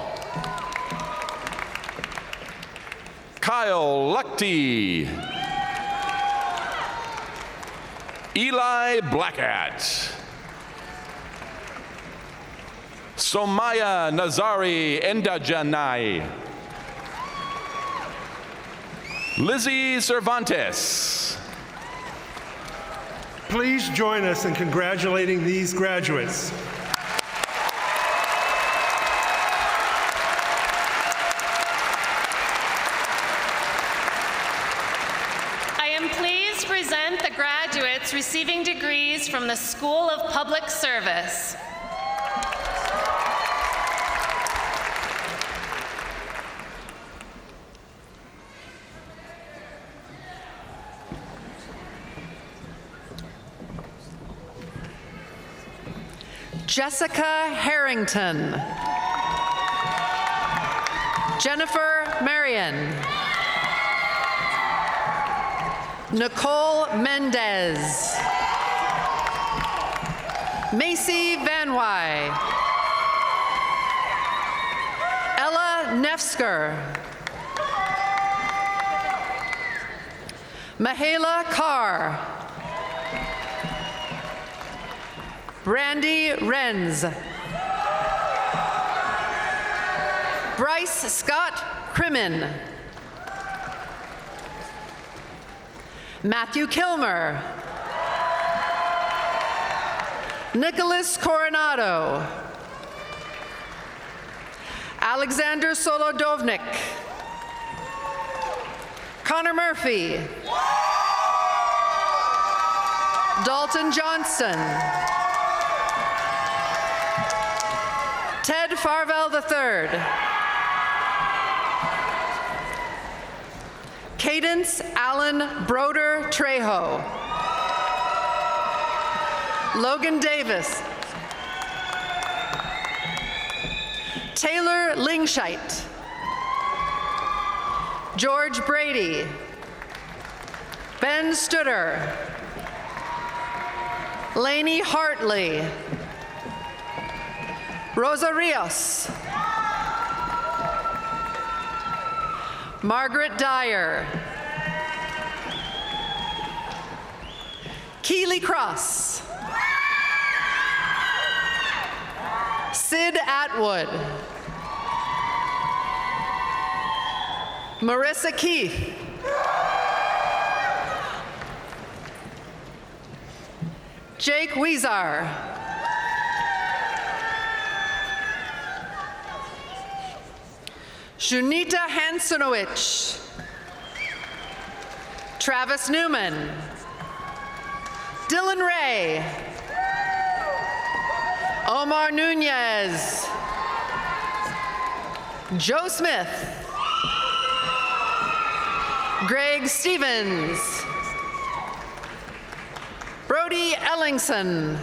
Kyle Luckty. Eli Blackhat. Somaya Nazari Endajanai. Lizzie Cervantes. Please join us in congratulating these graduates. I am pleased to present the graduates receiving degrees from the School of Public Service. Jessica Harrington. Jennifer Marion. Nicole Mendez. Macy Van Wy. Ella Nefsker. Mahala Carr. Brandy Renz. Bryce Scott Crimmin. Matthew Kilmer. Nicholas Coronado. Alexander Solodovnik. Connor Murphy. Dalton Johnston. Ted Farwell III. Cadence Allen Broder Trejo. Logan Davis. Taylor Lingscheit. George Brady. Ben Studer. Lainey Hartley. Rosa Rios. Margaret Dyer. Keely Cross. Sid Atwood. Marissa Keith. Jake Weezar. Junita Hansenowicz. Travis Newman. Dylan Ray. Omar Nunez. Joe Smith. Greg Stevens. Brody Ellingson.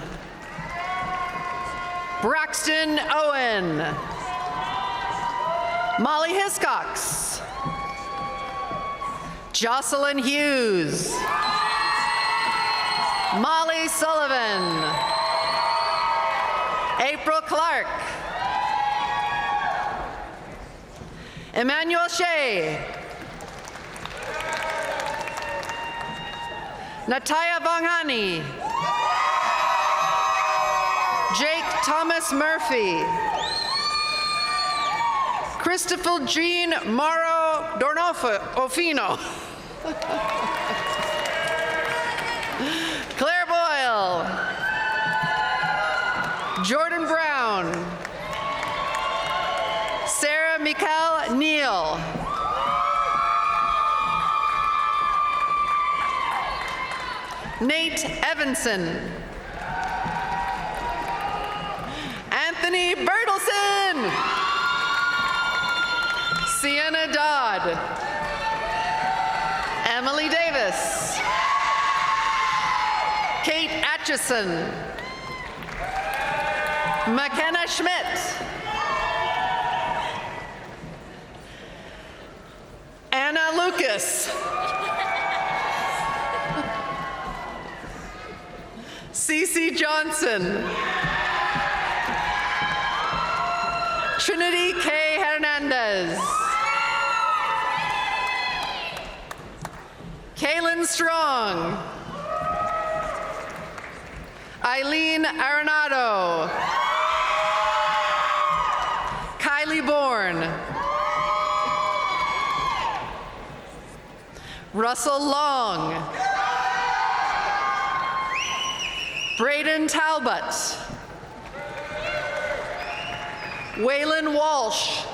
Braxton Owen. Molly Hiscox. Jocelyn Hughes. Molly Sullivan. April Clark. Emmanuel Shea. Nataya Vanghani. Jake Thomas Murphy. Christopher Jean Morrow Dornofino. Claire Boyle. Jordan Brown. Sarah Mikal Neal. Nate Evanson. Anthony Bertelson. Sienna Dodd. Emily Davis. Kate Atchison. McKenna Schmidt. Anna Lucas. Cece Johnson. Trinity K. Hernandez. Kaylin Strong. Eileen Arenado. Kylie Bourne. Russell Long. Braden Talbot. Waylon Walsh.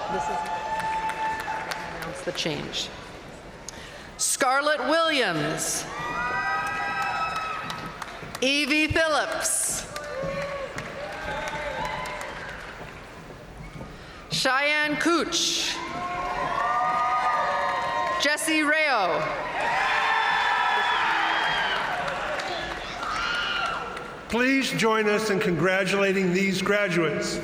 Announce the change. Scarlett Williams. Evie Phillips. Cheyenne Cooch. Jesse Rayo. Please join us in congratulating these graduates.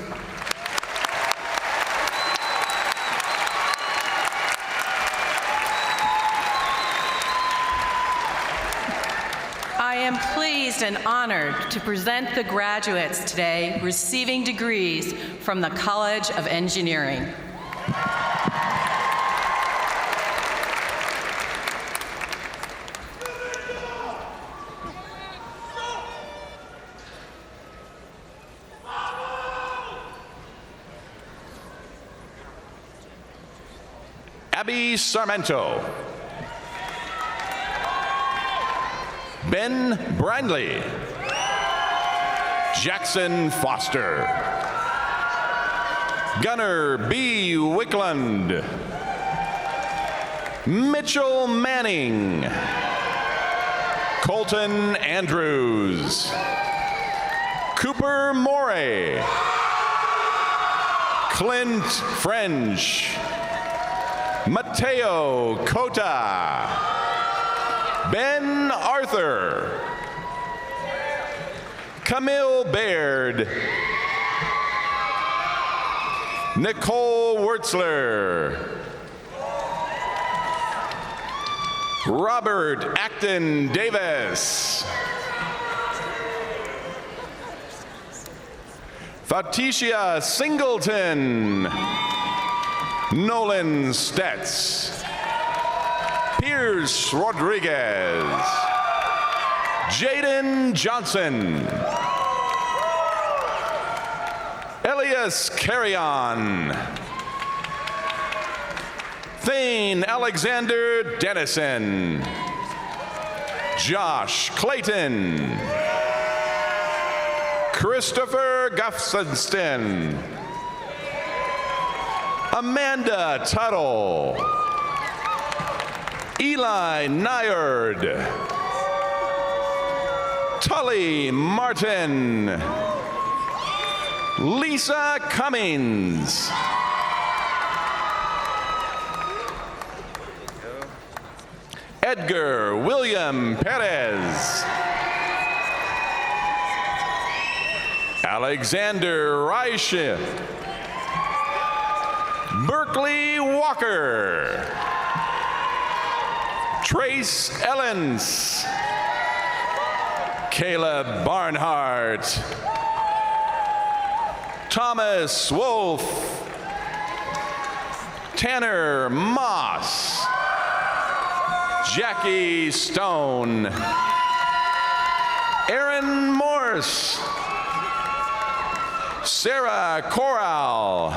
I am pleased and honored to present the graduates today receiving degrees from the College of Engineering. Abby Sarmento. Ben Brandley. Jackson Foster. Gunnar B. Wickland. Mitchell Manning. Colton Andrews. Cooper Morey. Clint French. Mateo Cota. Ben Arthur. Camille Baird. Nicole Wurtzler. Robert Acton Davis. Faticia Singleton. Nolan Stetz. Pierce Rodriguez. Jaden Johnson. Elias Carrion. Thane Alexander Dennison. Josh Clayton. Christopher Gustafson. Amanda Tuttle. Eli Nyard. Tully Martin. Lisa Cummings. Edgar William Perez. Alexander Reich. Berkeley Walker. Trace Ellens. Caleb Barnhart. Thomas Wolf. Tanner Moss. Jackie Stone. Aaron Morse. Sarah Corral.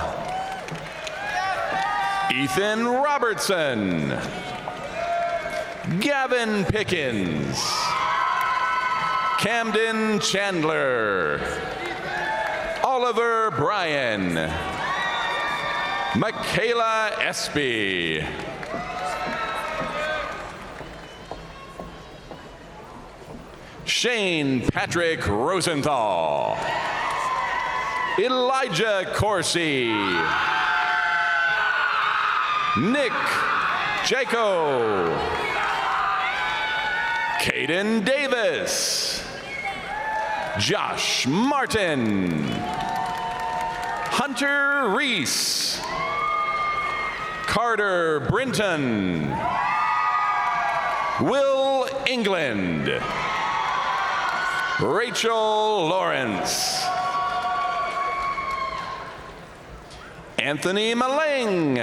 Ethan Robertson. Gavin Pickens. Camden Chandler. Oliver Bryan. Michaela Espy. Shane Patrick Rosenthal. Elijah Corsi. Nick Jaco. Caden Davis. Josh Martin. Hunter Reese. Carter Brinton. Will England. Rachel Lawrence. Anthony Maling.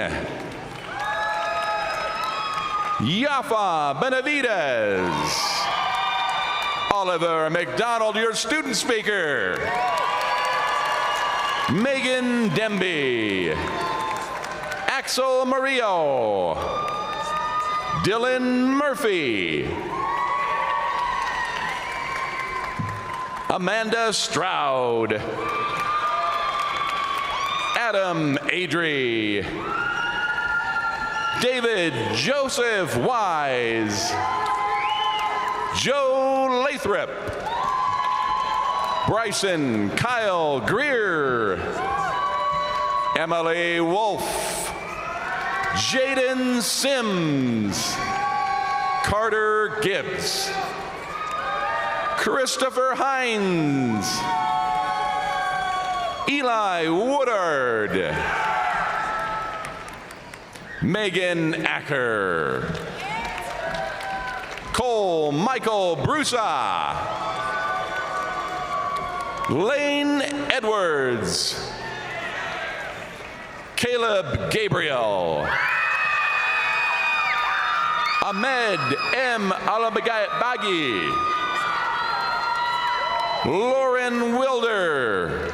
Yafa Benavides. Oliver McDonald, your student speaker. Megan Demby. Axel Murillo. Dylan Murphy. Amanda Stroud. Adam Adrie. David Joseph Wise. Joe Lathrop. Bryson Kyle Greer. Emily Wolf. Jaden Sims. Carter Gibbs. Christopher Hines. Eli Woodard. Megan Acker. Cole Michael Brusa. Lane Edwards. Caleb Gabriel. Ahmed M. Alabagi. Lauren Wilder.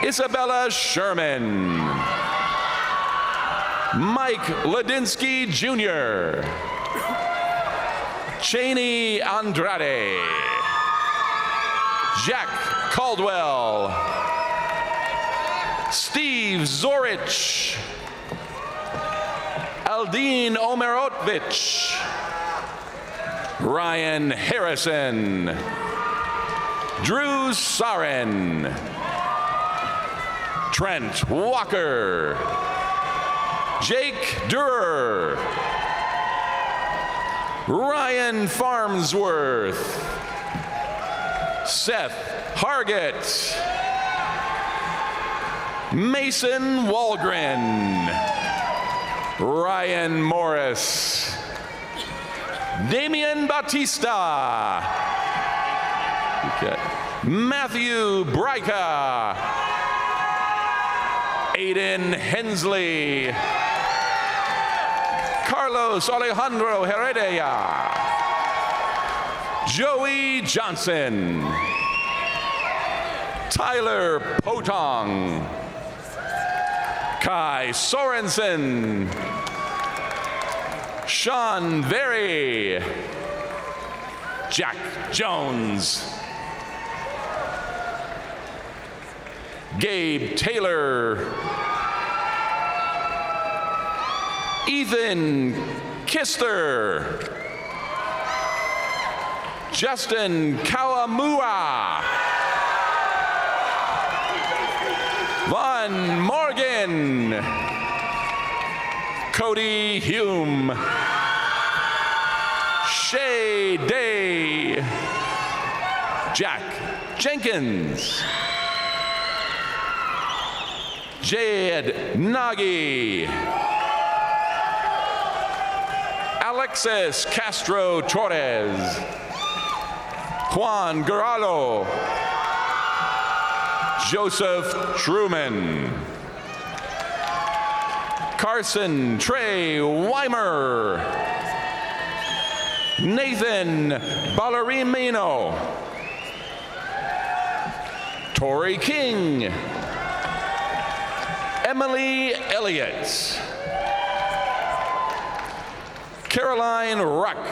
Isabella Sherman. Mike Ladinsky Jr. Cheney Andrade. Jack Caldwell. Steve Zorich. Aldine Omerotvich. Ryan Harrison. Drew Saren. Trent Walker. Jake Durer. Ryan Farnsworth. Seth Hargett. Mason Walgren. Ryan Morris. Damian Batista. Matthew Bryka. Aiden Hensley. Carlos Alejandro Heredia. Joey Johnson. Tyler Potong. Kai Sorensen. Sean Very. Jack Jones. Gabe Taylor. Ethan Kister. Justin Kawamura. Von Morgan. Cody Hume. Shay Day. Jack Jenkins. Jed Nagy. Alexis Castro Torres. Juan Garalo. Joseph Truman. Carson Trey Weimer. Nathan Ballerimino. Tori King. Emily Elliott. Caroline Ruck.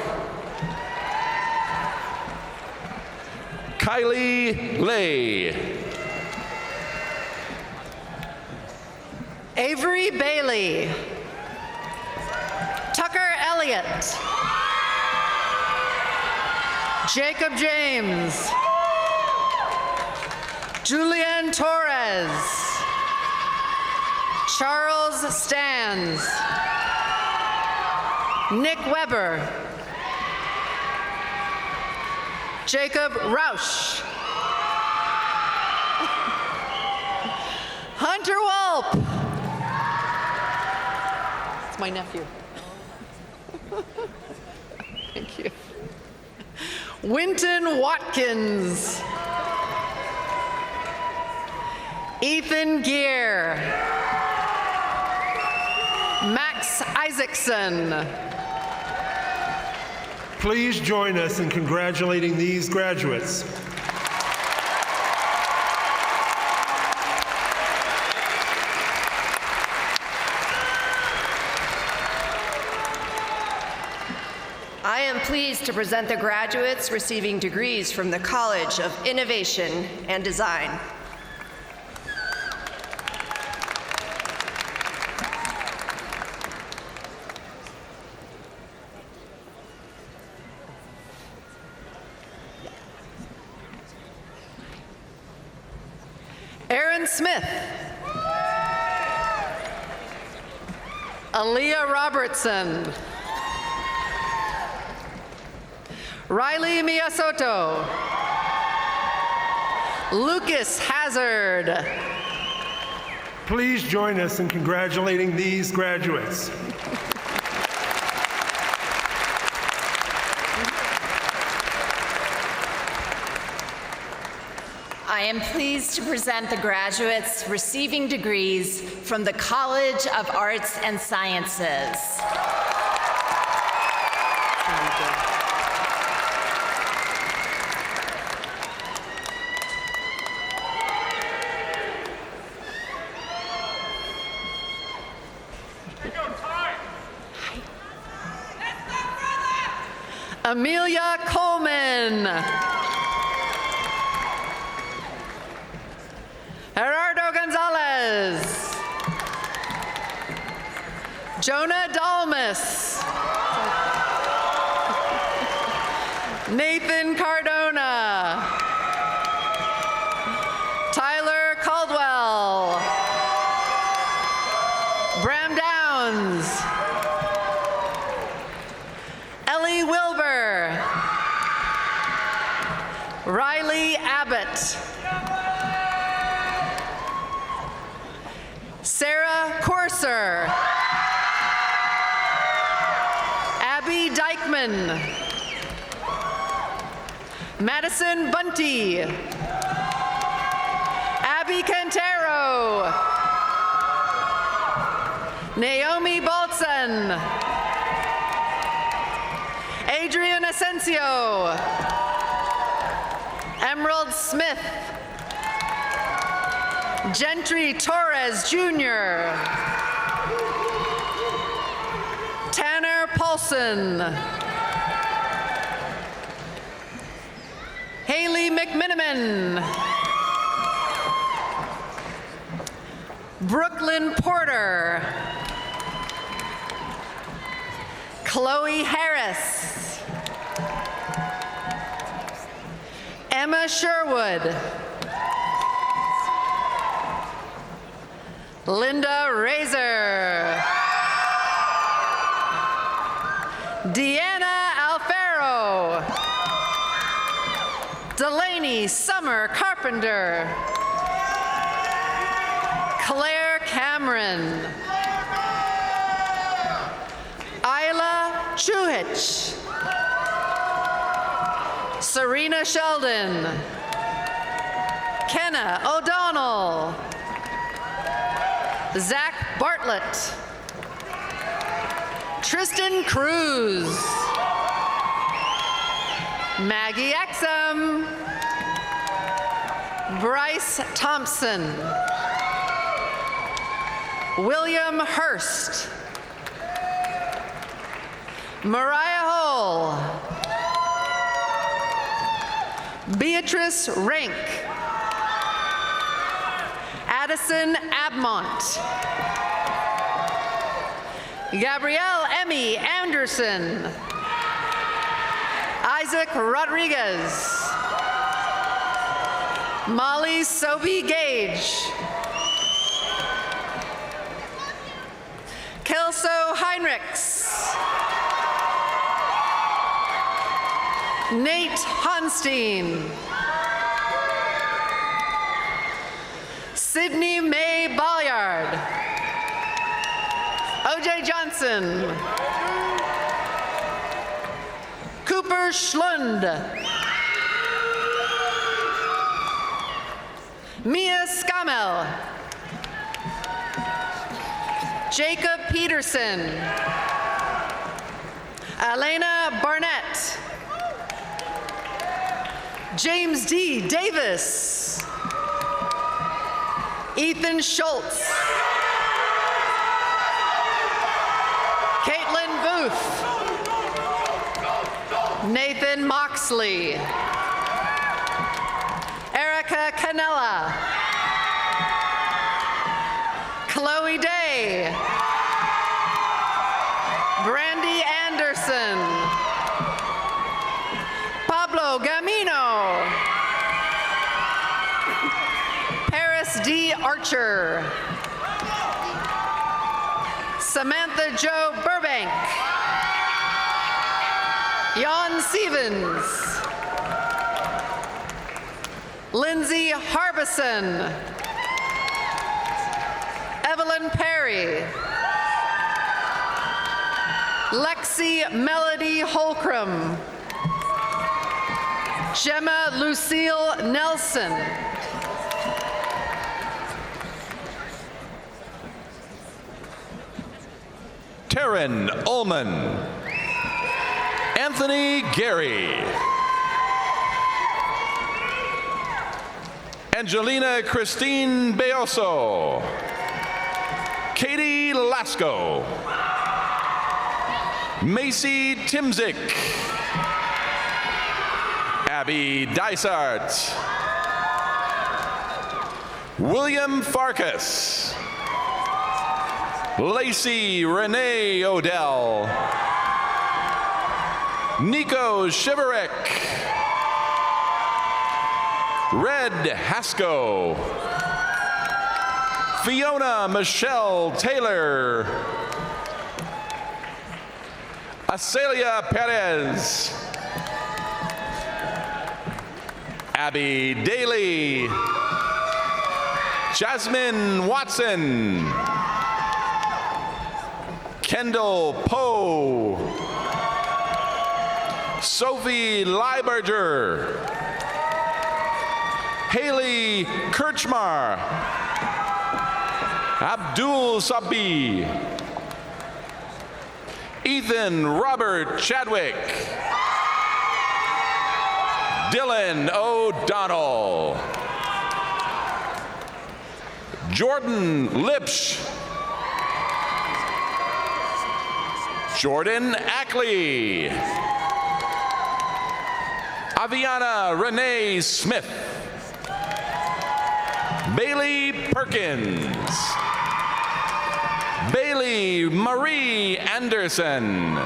Kylie Lay. Avery Bailey. Tucker Elliott. Jacob James. Julian Torres. Charles Stans. Nick Weber. Jacob Rausch. Hunter Walp. It's my nephew. Thank you. Winton Watkins. Ethan Gear. Max Isaacson. Please join us in congratulating these graduates. I am pleased to present the graduates receiving degrees from the College of Innovation and Design. Aaron Smith. Aaliyah Robertson. Riley Miyasoto. Lucas Hazard. Please join us in congratulating these graduates. I am pleased to present the graduates receiving degrees from the College of Arts and Sciences. Amelia Coleman. Gerardo Gonzalez. Jonah Dalmas. Nathan Cardona. Tyler Caldwell. Bram Downs. Wilbur. Riley Abbott. Sarah Corser. Abby Dykeman. Madison Bunty. Abby Cantero. Naomi Baltzen. Adrian Asensio. Emerald Smith. Gentry Torres Jr. Tanner Paulson. Haley McMiniman. Brooklyn Porter. Chloe Harris. Emma Sherwood. Linda Razor. Deanna Alfaro. Delaney Summer Carpenter. Claire Cameron. Isla Chuhich. Serena Sheldon. Kenna O'Donnell. Zach Bartlett. Tristan Cruz. Maggie Exum. Bryce Thompson. William Hurst. Mariah Hole. Beatrice Rank. Addison Abmont. Gabrielle Emmy Anderson. Isaac Rodriguez. Molly Sobey Gage. Kelso Heinrichs. Nate Honstein. Sydney Mae Bolyard. OJ Johnson. Cooper Schlund. Mia Scammell. Jacob Peterson. Elena Barnett. James D. Davis. Ethan Schultz. Caitlin Booth. Nathan Moxley. Erica Canella. Chloe Day. Brandy Anderson. Pablo Gamino. Paris D. Archer. Samantha Jo Burbank. Jan Stevens. Lindsay Harbison. Evelyn Perry. Lexi Melody Holcomb. Gemma Lucille Nelson. Taryn Ullman. Anthony Gary. Angelina Christine Beoso. Katie Lasco. Macy Timzik. Abby Dysart. William Farkas. Lacey Renee Odell. Nico Shiverek. Red Haskell. Fiona Michelle Taylor. Acelia Perez, Abby Daly, Jasmine Watson, Kendall Poe, Sophie Leiberger, Haley Kirchmar, Abdul Sabi, Ethan Robert Chadwick, Dylan O'Donnell, Jordan Lipsch, Jordan Ackley, Aviana Renee Smith, Bailey Perkins, Bailey Marie Anderson,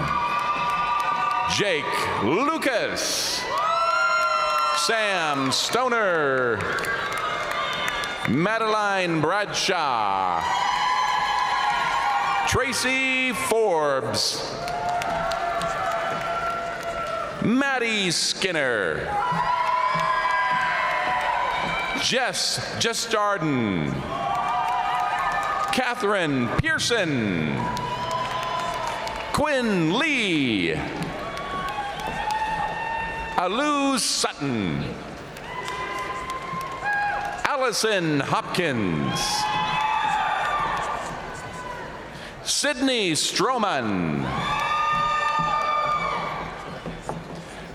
Jake Lucas, Sam Stoner, Madeline Bradshaw, Tracy Forbes, Maddie Skinner, Jess Justardon, Catherine Pearson, Quinn Lee, Alu Sutton, Allison Hopkins, Sydney Stroman,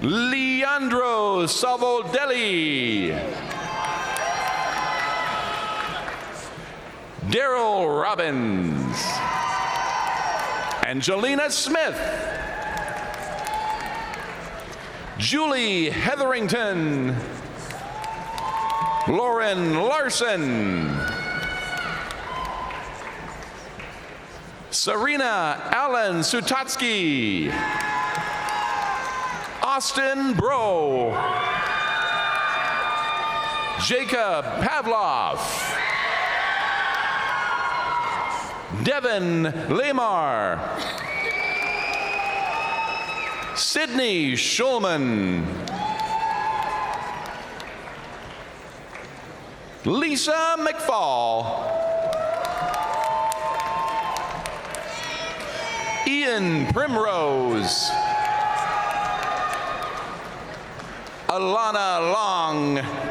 Leandro Savoldelli, Daryl Robbins, Angelina Smith, Julie Hetherington, Lauren Larson, Serena Allen Sutatsky, Austin Bro, Jacob Pavlov, Devin Lamar, Sydney Schulman, Lisa McFall, Ian Primrose, Alana Long,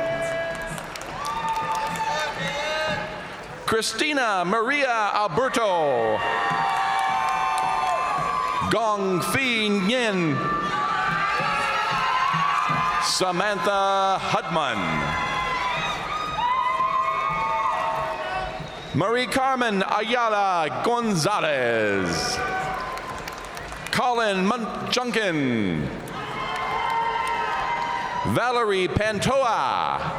Christina Maria Alberto, Gong Fi Nguyen, Samantha Hudman, Marie Carmen Ayala Gonzalez, Colin Junkin, Valerie Pantoa,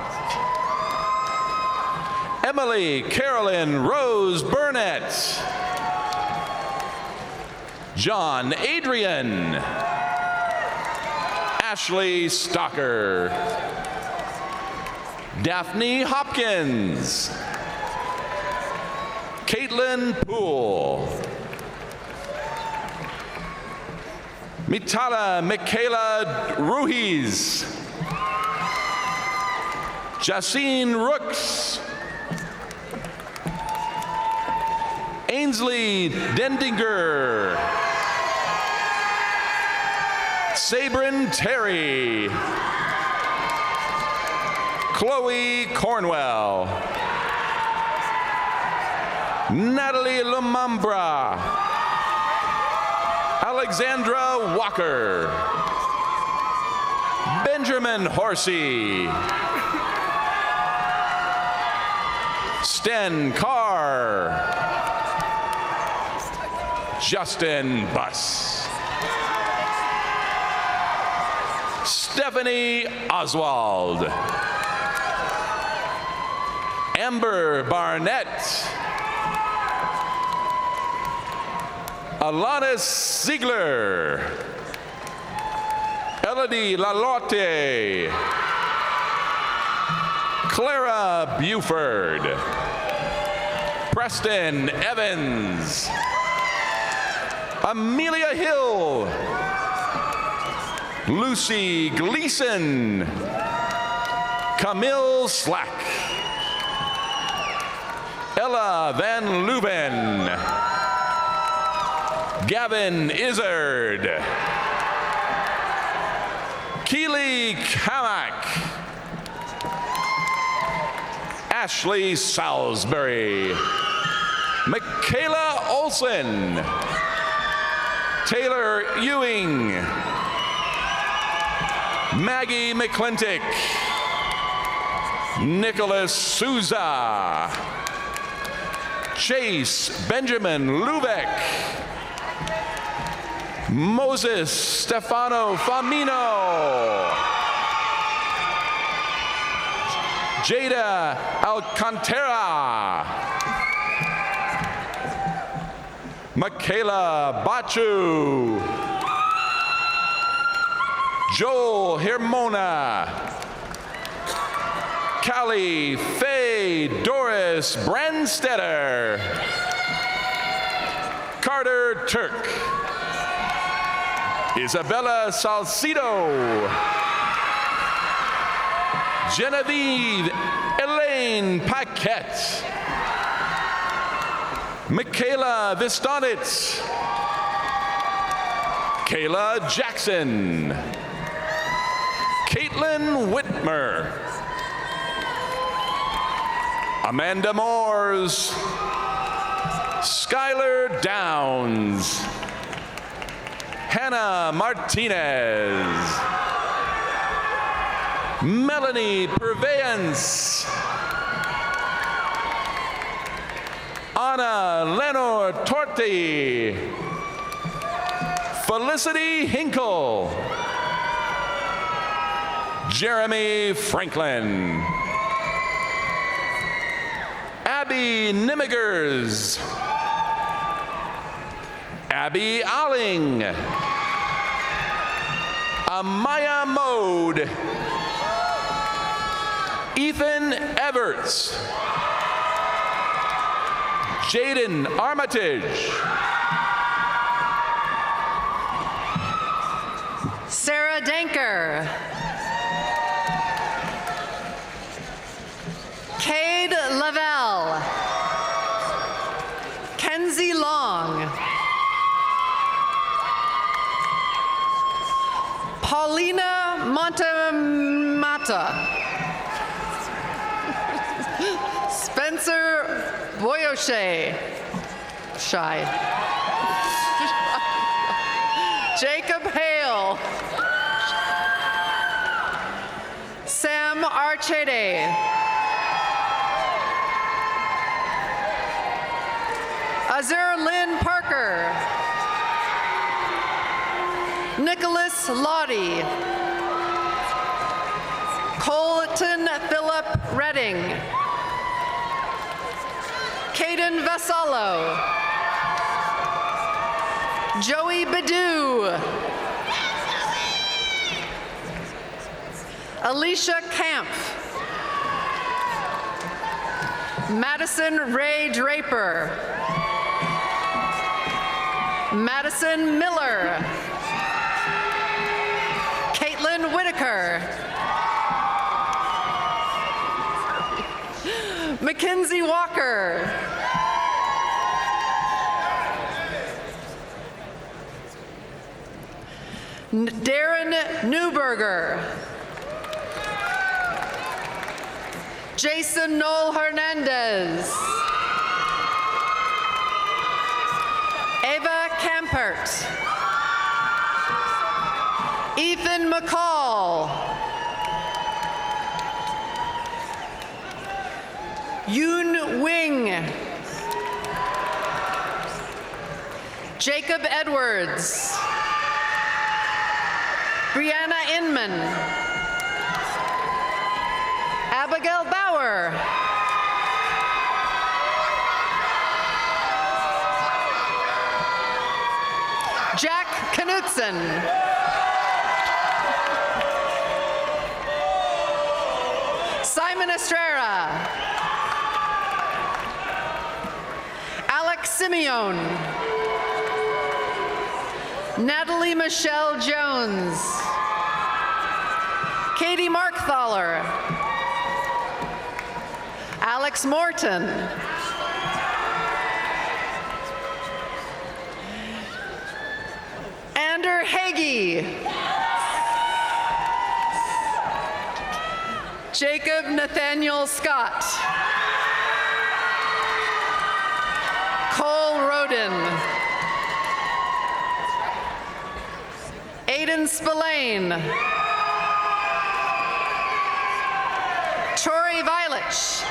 Emily Carolyn Rose Burnett, John Adrian, Ashley Stocker, Daphne Hopkins, Caitlin Poole, Mitala Michaela Ruiz, Jacine Rooks, Ainsley Dendinger, Sabrin Terry, Chloe Cornwell, Natalie Lumambra, Alexandra Walker, Benjamin Horsey, Sten Carr, Justin Buss, Stephanie Oswald, Amber Barnett, Alanis Ziegler, Elodie Lalotte, Clara Buford, Preston Evans, Amelia Hill, Lucy Gleason, Camille Slack, Ella Van Leuven, Gavin Izzard, Keely Kamak, Ashley Salisbury, Michaela Olson, Taylor Ewing, Maggie McClintock, Nicholas Souza, Chase Benjamin Lubeck, Moses Stefano Famino, Jada Alcantara, Michaela Bachu, Joel Hermona, Callie Faye Doris Brandstetter, Carter Turk, Isabella Salcido, Genevieve Elaine Paquette, Michaela Vistonitz, Kayla Jackson, Caitlin Whitmer, Amanda Moores, Skylar Downs, Hannah Martinez, Melanie Purveyance, Anna Lenore Torti, Felicity Hinkle, Jeremy Franklin, Abby Nimigers, Abby Alling, Amaya Mode, Ethan Everts, Jaden Armitage, Sarah Danker, Cade Lavelle, Kenzie Long, Paulina Montemata, Spencer Boyoshe, Jacob Hale, Sam Archede, Azur Lynn Parker, Nicholas Lottie, Colton Philip Redding, Caden Vassallo, Joey Badu, Alicia Camp, Madison Ray Draper, Madison Miller, Caitlin Whitaker, Mackenzie Walker, Darren Newberger, Jason Noel Hernandez, Ava Kampert, Ethan McCall, Yoon Wing, Jacob Edwards, Brianna Inman, Abigail Bauer, Jack Knutson, Simon Estrera, Alex Simeon, Natalie Michelle Jones. Katie Markthaler. Alex Morton. Ander Hagee. Jacob Nathaniel Scott. Cole Roden. Aiden Spillane. Tori Violich.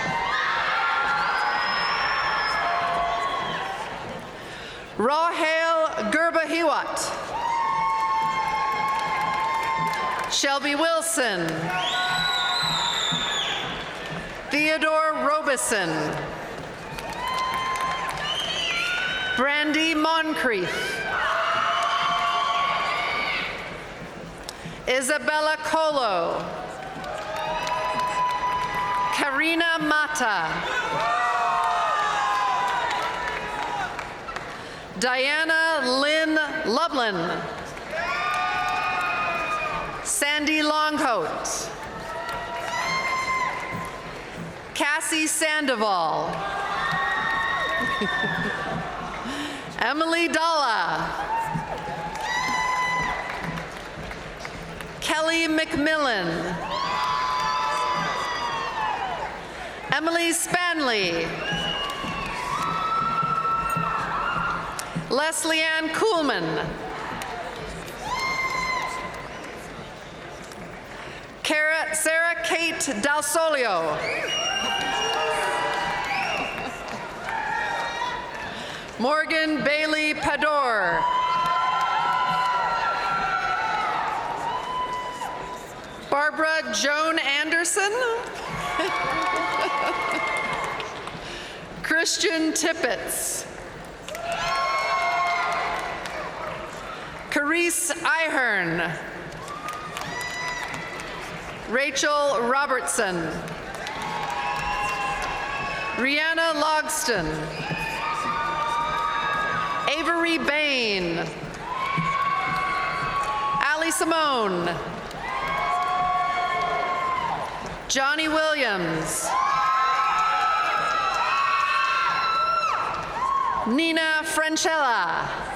Rahel Gerbahiwat. Shelby Wilson. Theodore Robeson. Brandy Moncrief. Isabella Colo. Karina Mata. Diana Lynn Lublin. Sandy Longhoat. Cassie Sandoval. Emily Dalla. Kelly McMillan. Emily Spanley. Leslie Ann Kuhlman. Sarah Kate Dalsolio. Morgan Bailey Pador. Barbara Joan Anderson. Christian Tippett. Carice Ihern. Rachel Robertson. Rihanna Logston. Avery Bain. Ali Simone. Johnny Williams. Nina Francella.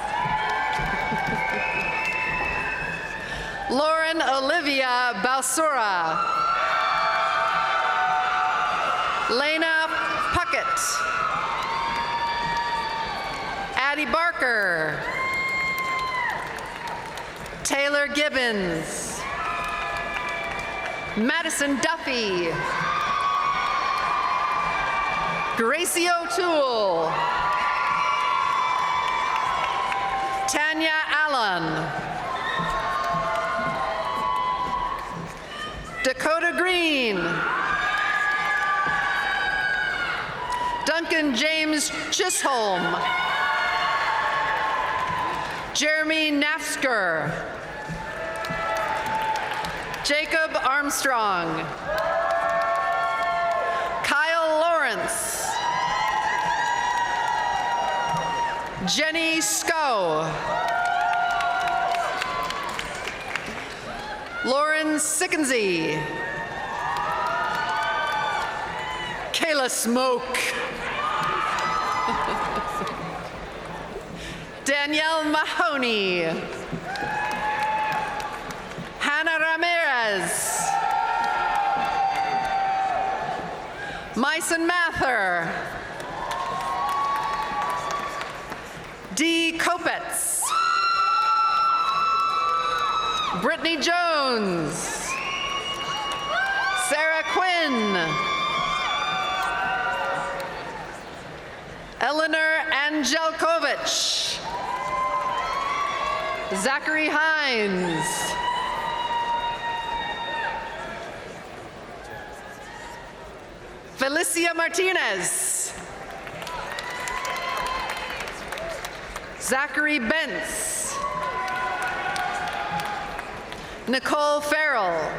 Lauren Olivia Balsura. Lena Puckett. Addie Barker. Taylor Gibbons. Madison Duffy. Gracie O'Toole. Tanya Allen. Dakota Green. Duncan James Chisholm. Jeremy Nafsker. Jacob Armstrong. Kyle Lawrence. Jenny Sko. Lauren Sickensey. Kayla Smoke. Danielle Mahoney. Hannah Ramirez. Myson Mather. Dee Kopetz. Brittany Jones. Sarah Quinn. Eleanor Angelkovich. Zachary Hines. Felicia Martinez. Zachary Bentz. Nicole Farrell.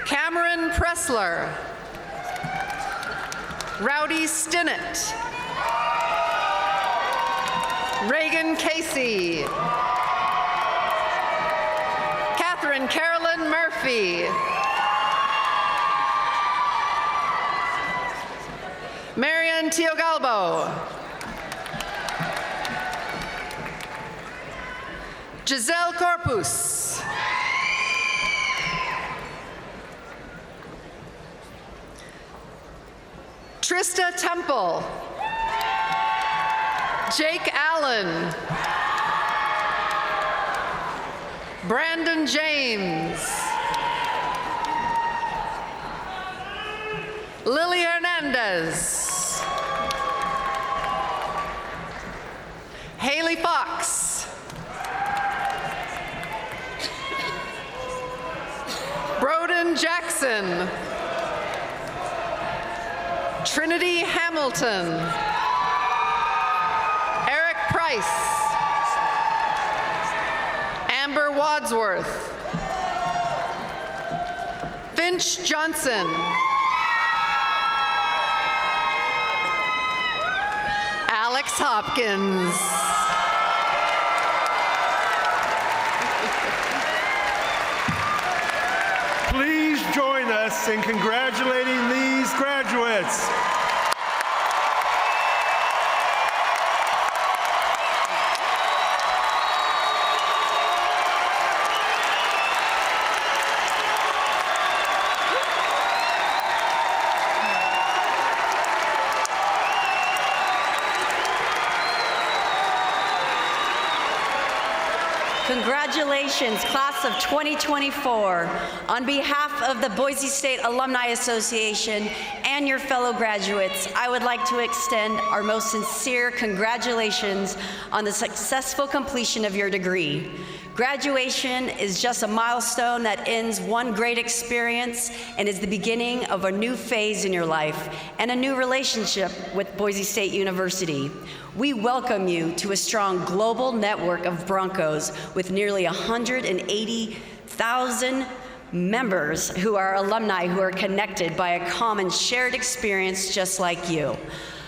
Cameron Pressler. Rowdy Stinnett. Reagan Casey. Catherine Carolyn Murphy. Marian Tiogalbo. Giselle Corpus. Trista Temple. Jake Allen. Brandon James. Lily Hernandez. Haley Fox. Broden Jackson. Trinity Hamilton. Eric Price. Amber Wadsworth. Finch Johnson. Alex Hopkins. Please join us in congratulating these graduates. Congratulations, class of 2024. On behalf of the Boise State Alumni Association and your fellow graduates, I would like to extend our most sincere congratulations on the successful completion of your degree. Graduation is just a milestone that ends one great experience and is the beginning of a new phase in your life and a new relationship with Boise State University. We welcome you to a strong global network of Broncos with nearly 180,000 members who are alumni who are connected by a common shared experience just like you.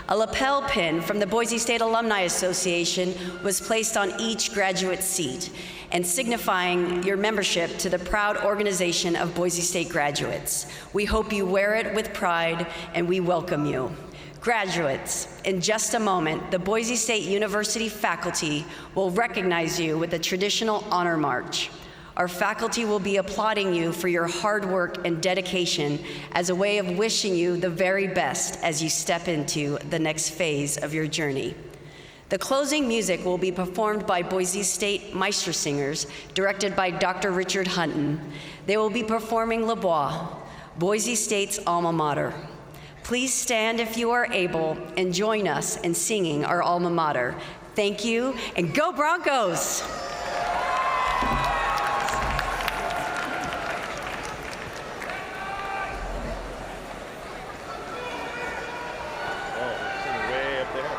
A lapel pin from the Boise State Alumni Association was placed on each graduate seat and signifying your membership to the proud organization of Boise State graduates. We hope you wear it with pride and we welcome you. Graduates, in just a moment, the Boise State University faculty will recognize you with a traditional honor march. Our faculty will be applauding you for your hard work and dedication as a way of wishing you the very best as you step into the next phase of your journey. The closing music will be performed by Boise State Meister Singers, directed by Dr. Richard Hunton. They will be performing Le Bois, Boise State's alma mater. Please stand if you are able and join us in singing our alma mater. Thank you, and go Broncos! Way up there.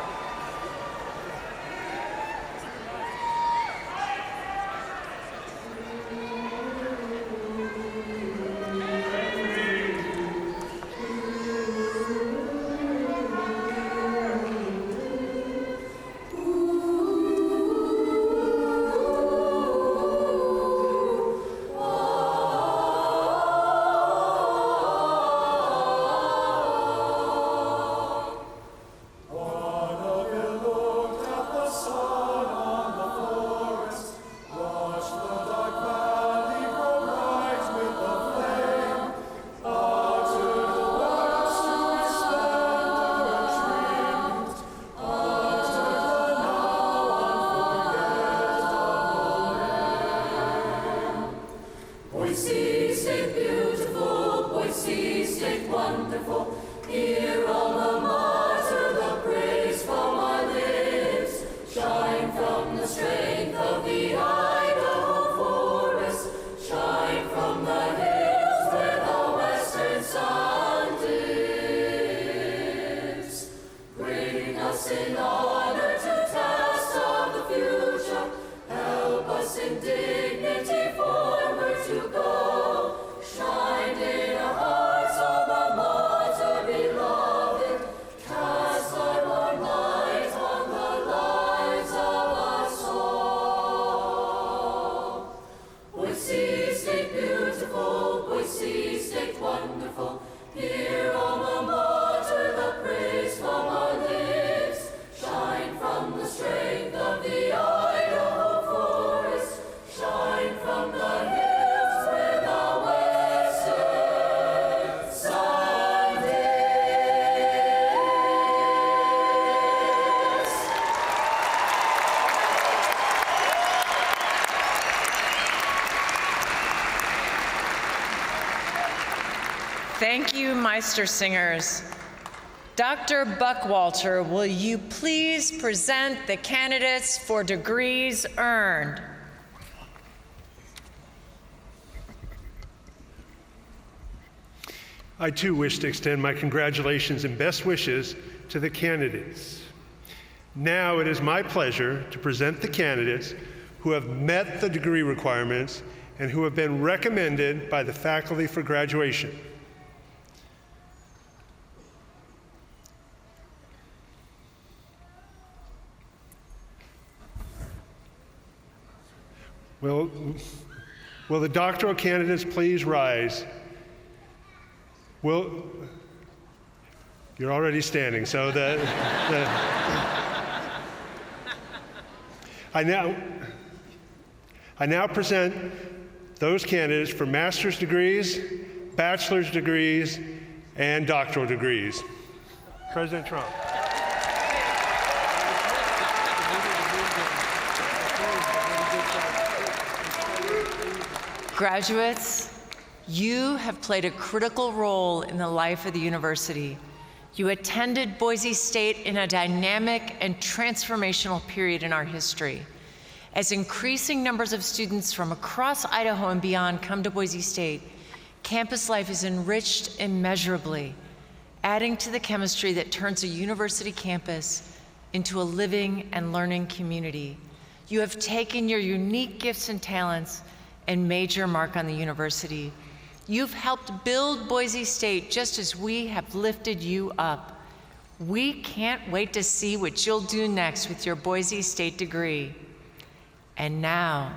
Thank you, Meistersingers. Dr. Buckwalter, will you please present the candidates for degrees earned? I too wish to extend my congratulations and best wishes to the candidates. Now it is my pleasure to present the candidates who have met the degree requirements and who have been recommended by the faculty for graduation. Will the doctoral candidates please rise? You're already standing, so I now present those candidates for master's degrees, bachelor's degrees, and doctoral degrees. President Trump. Graduates, you have played a critical role in the life of the university. You attended Boise State in a dynamic and transformational period in our history. As increasing numbers of students from across Idaho and beyond come to Boise State, campus life is enriched immeasurably, adding to the chemistry that turns a university campus into a living and learning community. You have taken your unique gifts and talents and made your mark on the university. You've helped build Boise State just as we have lifted you up. We can't wait to see what you'll do next with your Boise State degree. And now,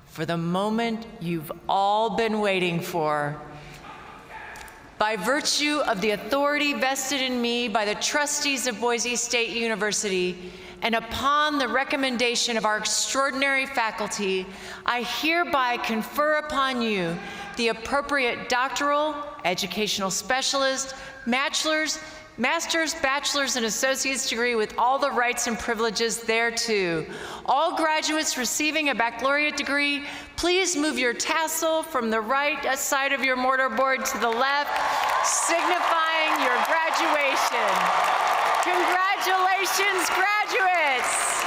for the moment you've all been waiting for. By virtue of the authority vested in me by the trustees of Boise State University, and upon the recommendation of our extraordinary faculty, I hereby confer upon you the appropriate doctoral, educational specialist, master's, bachelor's, and associate's degree with all the rights and privileges thereto. All graduates receiving a baccalaureate degree, please move your tassel from the right side of your mortarboard to the left, signifying your graduation. Congratulations, graduates!